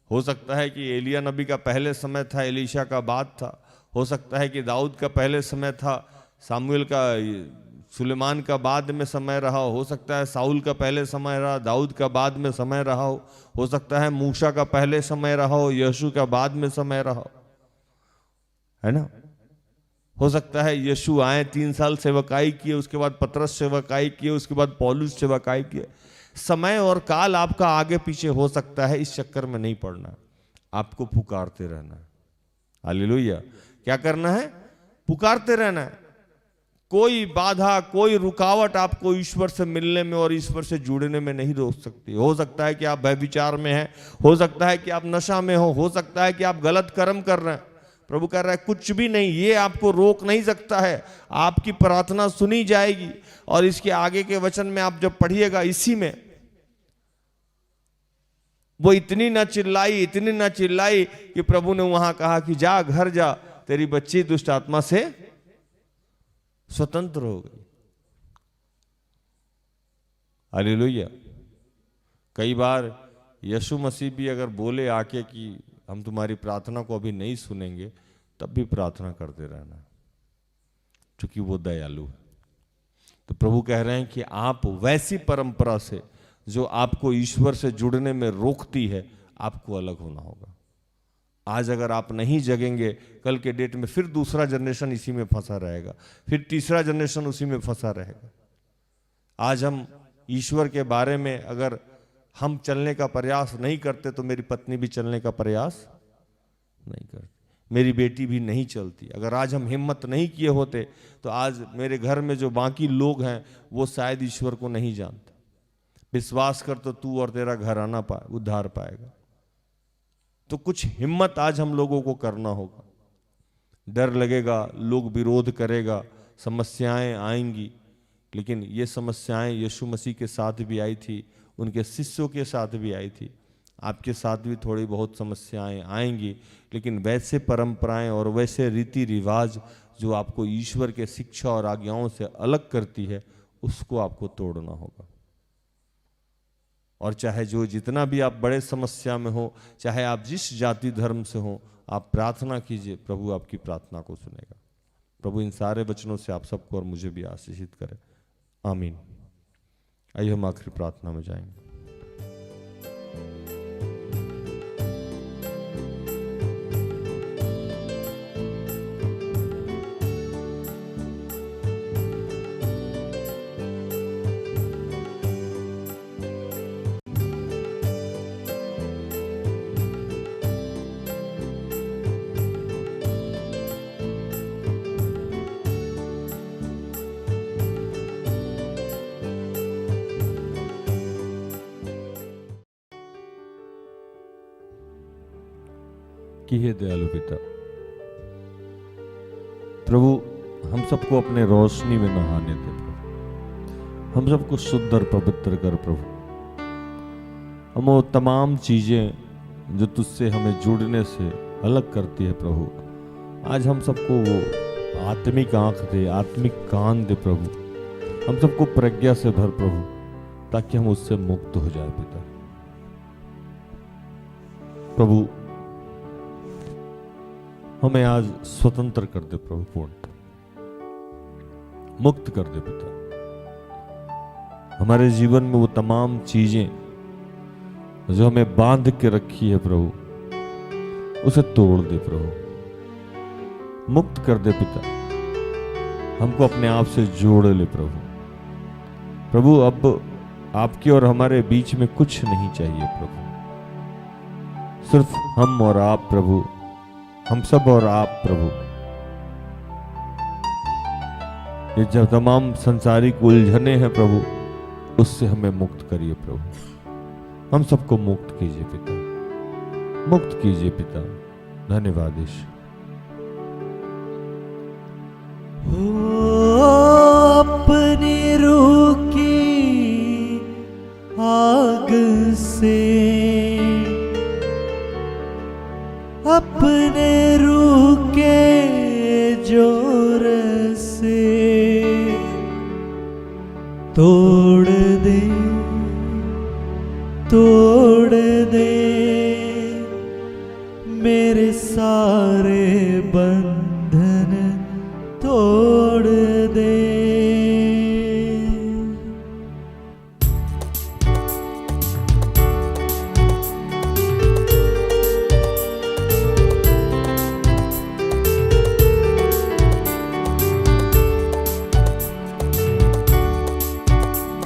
हो सकता है कि एलिया नबी का पहले समय था, एलीशा का बाद था, हो सकता है कि दाऊद का पहले समय था, सामुएल का सुलेमान का बाद में समय रहा, हो सकता है साउल का पहले समय रहा, दाऊद का बाद में समय रहा हो सकता है मूसा का पहले समय रहा हो, यीशु का बाद में समय रहा हो, है ना। हो सकता है यीशु आए 3 साल सेवकाई किए, उसके बाद पतरस सेवकाई किए, उसके बाद पौलुस सेवकाई किए। समय और काल आपका आगे पीछे हो सकता है, इस चक्कर में नहीं पड़ना, आपको पुकारते रहना है। हालेलुया। क्या करना है? पुकारते रहना है। कोई बाधा, कोई रुकावट आपको ईश्वर से मिलने में और ईश्वर से जुड़ने में नहीं रोक सकती। हो सकता है कि आप व्यभिचार में हैं, हो सकता है कि आप नशा में हो सकता है कि आप गलत कर्म कर रहे हैं। प्रभु कह रहा है कुछ भी नहीं, ये आपको रोक नहीं सकता है। आपकी प्रार्थना सुनी जाएगी। और इसके आगे के वचन में आप जब पढ़िएगा, इसी में वो इतनी ना चिल्लाई कि प्रभु ने वहां कहा कि जा घर जा, तेरी बच्ची दुष्ट आत्मा से स्वतंत्र हो गई। हालेलुया। कई बार यीशु मसीह भी अगर बोले आके कि हम तुम्हारी प्रार्थना को अभी नहीं सुनेंगे, तब भी प्रार्थना करते रहना, क्योंकि वो दयालु है। तो प्रभु कह रहे हैं कि आप वैसी परंपरा से जो आपको ईश्वर से जुड़ने में रोकती है, आपको अलग होना होगा। आज अगर आप नहीं जगेंगे, कल के डेट में फिर दूसरा जनरेशन इसी में फंसा रहेगा, फिर तीसरा जनरेशन उसी में फंसा रहेगा। आज हम ईश्वर के बारे में अगर हम चलने का प्रयास नहीं करते, तो मेरी पत्नी भी चलने का प्रयास नहीं करती, मेरी बेटी भी नहीं चलती। अगर आज हम हिम्मत नहीं किए होते, तो आज मेरे घर में जो बाकी लोग हैं वो शायद ईश्वर को नहीं जानते। विश्वास कर तो तू और तेरा घराना उद्धार पाएगा। तो कुछ हिम्मत आज हम लोगों को करना होगा। डर लगेगा, लोग विरोध करेगा, समस्याएं आएंगी, लेकिन ये समस्याएं यीशु मसीह के साथ भी आई थी, उनके शिष्यों के साथ भी आई थी। आपके साथ भी थोड़ी बहुत समस्याएं आएंगी, लेकिन वैसे परंपराएं और वैसे रीति रिवाज जो आपको ईश्वर के शिक्षा और आज्ञाओं से अलग करती है, उसको आपको तोड़ना होगा। और चाहे जो जितना भी आप बड़े समस्या में हो, चाहे आप जिस जाति धर्म से हो, आप प्रार्थना कीजिए, प्रभु आपकी प्रार्थना को सुनेगा। प्रभु इन सारे वचनों से आप सबको और मुझे भी आशीषित करे। आमीन। आइए हम आखिरी प्रार्थना में जाएंगे। कि हे दयालु पिता, प्रभु हम सबको अपने रोशनी में नहाने दे प्रभु, हम सबको शुद्ध और पवित्र कर प्रभु। हम वो तमाम चीजें जो तुझसे हमें जुड़ने से अलग करती है प्रभु, आज हम सबको वो आत्मिक आंख दे, आत्मिक कान दे प्रभु। हम सबको प्रज्ञा से भर प्रभु, ताकि हम उससे मुक्त हो जाए पिता। प्रभु हमें आज स्वतंत्र कर दे प्रभु, पूर्ण मुक्त कर दे पिता। हमारे जीवन में वो तमाम चीजें जो हमें बांध के रखी है प्रभु, उसे तोड़ दे प्रभु, मुक्त कर दे पिता। हमको अपने आप से जोड़ ले प्रभु। प्रभु अब आपके और हमारे बीच में कुछ नहीं चाहिए प्रभु, सिर्फ हम और आप प्रभु, हम सब और आप प्रभु। ये जब तमाम संसारिक उलझने हैं प्रभु, उससे हमें मुक्त करिए प्रभु। हम सबको मुक्त कीजिए पिता, मुक्त कीजिए पिता। धन्यवाद ईश्वर। अपनी रूह की आग से, अपने रूह के जोर से तोड़ दे, तोड़ दे मेरे सारे बंधन।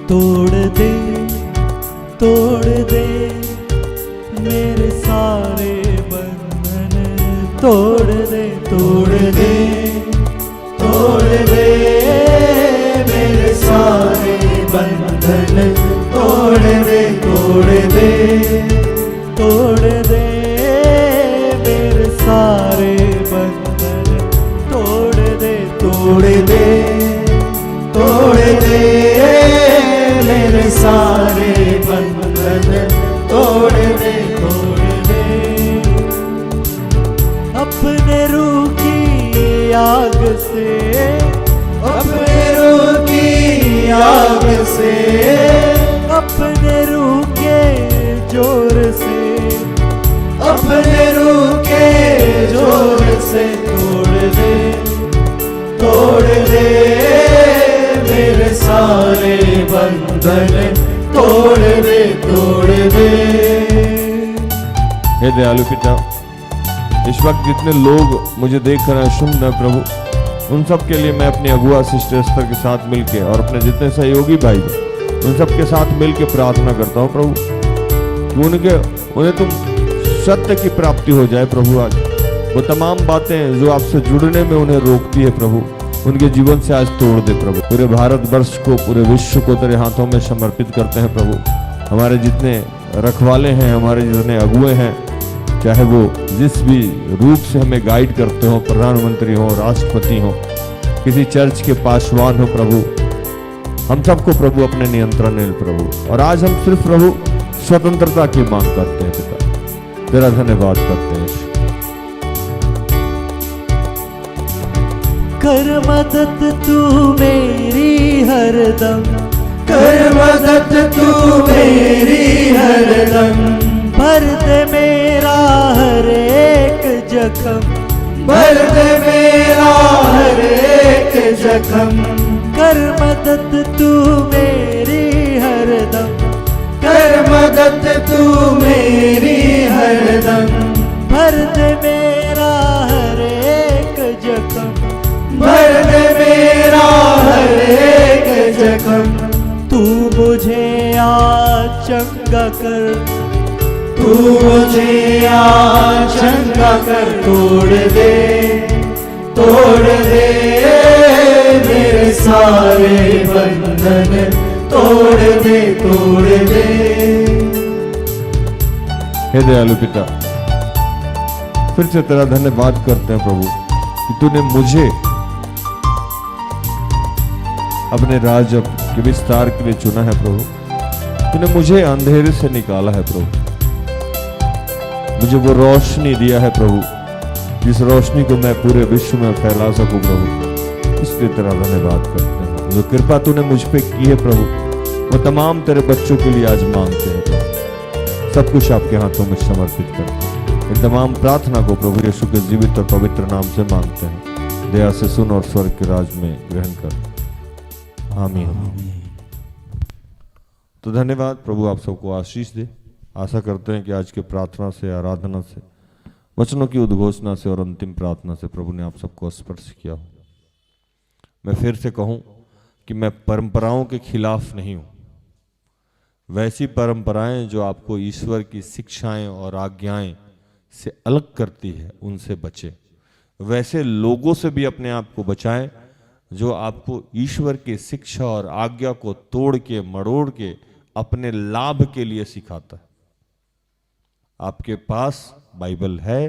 तोड़ दे मेरे सारे बंधन, तोड़ दे मेरे सारे बंधन, तोड़ दे मेरे सारे बंधन, तोड़ दे मेरे सारे बंधन, तोड़ दे अपने रूह की आग से, अपने रूह की आग से, अपने रूह के जोर से, अपने रूह के जोर से तोड़ दे मेरे सारे बंधन, तोड़ दे हे दयालु पिता, इस वक्त जितने लोग मुझे देख रहे हैं, सुन रहे हैं प्रभु, उन सब के लिए मैं अपनी अगुआ सिस्टर एस्थर के साथ मिलके और अपने जितने सहयोगी भाई हैं उन सब के साथ मिलके प्रार्थना करता हूँ प्रभु कि उन्हें तुम सत्य की प्राप्ति हो जाए प्रभु। आज वो तमाम बातें जो आपसे जुड़ने में उन्हें रोकती है प्रभु, उनके जीवन से आज तोड़ दे प्रभु। पूरे भारतवर्ष को, पूरे विश्व को तेरे हाथों में समर्पित करते हैं प्रभु। हमारे जितने रखवाले हैं, हमारे जितने अगुए हैं, चाहे वो जिस भी रूप से हमें गाइड करते हो, प्रधानमंत्री हो, राष्ट्रपति हो, किसी चर्च के पासवान हो प्रभु, हम सबको प्रभु अपने नियंत्रण में प्रभु। और आज हम सिर्फ प्रभु स्वतंत्रता की मांग करते हैं पिता, तेरा धन्यवाद करते हैं। कर मदद तू मेरी हरदम, कर मदद तू मेरी हरदम, भर दे मेरा हर एक जख्म, भर दे मेरा हर एक जख्म, कर मदद तू मेरी हरदम, कर मदद तू मेरी हरदम, भर दे मेरा हर एक जख्म, भर दे मेरा हर एक जख्म, तू मुझे आज चंगा कर, तू मुझे आज चंगा कर, तोड़ दे मेरे सारे बंधन, तोड़ दे हे दयालु पिता, फिर से तेरा धन्यवाद करते हैं प्रभु कि तूने मुझे अपने राज्य के विस्तार के लिए चुना है प्रभु। तूने मुझे अंधेरे से निकाला है प्रभु, मुझे वो रोशनी दिया है प्रभु जिस रोशनी को मैं पूरे विश्व में फैला सकूं प्रभु। इसलिए तेरा धन्यवाद करते हैं। जो कृपा तूने मुझ पे की है प्रभु, वो तमाम तेरे बच्चों के लिए आज मांगते हैं प्रभु। सब कुछ आपके हाथों में समर्पित करते हैं। इन तमाम प्रार्थना को प्रभु यीशु के जीवित और पवित्र नाम से मांगते हैं। दया से सुन और स्वर्ग के राज में ग्रहण कर, आमीन। तो धन्यवाद प्रभु, आप सबको आशीष दे। आशा करते हैं कि आज के प्रार्थना से, आराधना से, वचनों की उद्घोषणा से और अंतिम प्रार्थना से प्रभु ने आप सबको स्पर्श किया हो। मैं फिर से कहूं कि मैं परंपराओं के खिलाफ नहीं हूं। वैसी परंपराएं जो आपको ईश्वर की शिक्षाएं और आज्ञाएं से अलग करती है, उनसे बचें। वैसे लोगों से भी अपने आप को बचाएं जो आपको ईश्वर की शिक्षा और आज्ञा को तोड़ के, मरोड़ के अपने लाभ के लिए सिखाता है। आपके पास बाइबल है,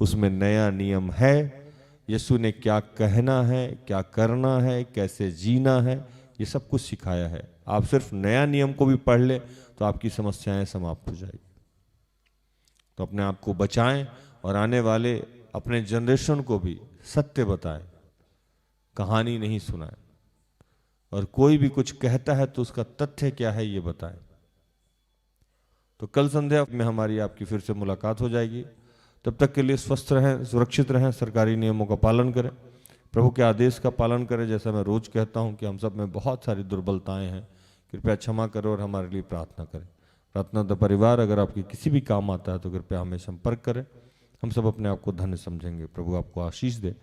उसमें नया नियम है, यीशु ने क्या कहना है, क्या करना है, कैसे जीना है, ये सब कुछ सिखाया है। आप सिर्फ नया नियम को भी पढ़ ले तो आपकी समस्याएं समाप्त हो जाएगी। तो अपने आप को बचाएं और आने वाले अपने जनरेशन को भी सत्य बताएं, कहानी नहीं सुनाएं। और कोई भी कुछ कहता है तो उसका तथ्य क्या है ये बताएं। तो कल संध्या में हमारी आपकी फिर से मुलाकात हो जाएगी। तब तक के लिए स्वस्थ रहें, सुरक्षित रहें, सरकारी नियमों का पालन करें, प्रभु के आदेश का पालन करें। जैसा मैं रोज कहता हूं कि हम सब में बहुत सारी दुर्बलताएं हैं, कृपया क्षमा करें और हमारे लिए प्रार्थना करें। प्रार्थना द परिवार अगर आपके किसी भी काम आता है तो कृपया हमें संपर्क करें। हम सब अपने आप को धन्य समझेंगे। प्रभु आपको आशीष दे।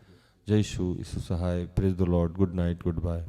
जय यीशु, यीशु सहाय। Praise the lord. Good night, good bye.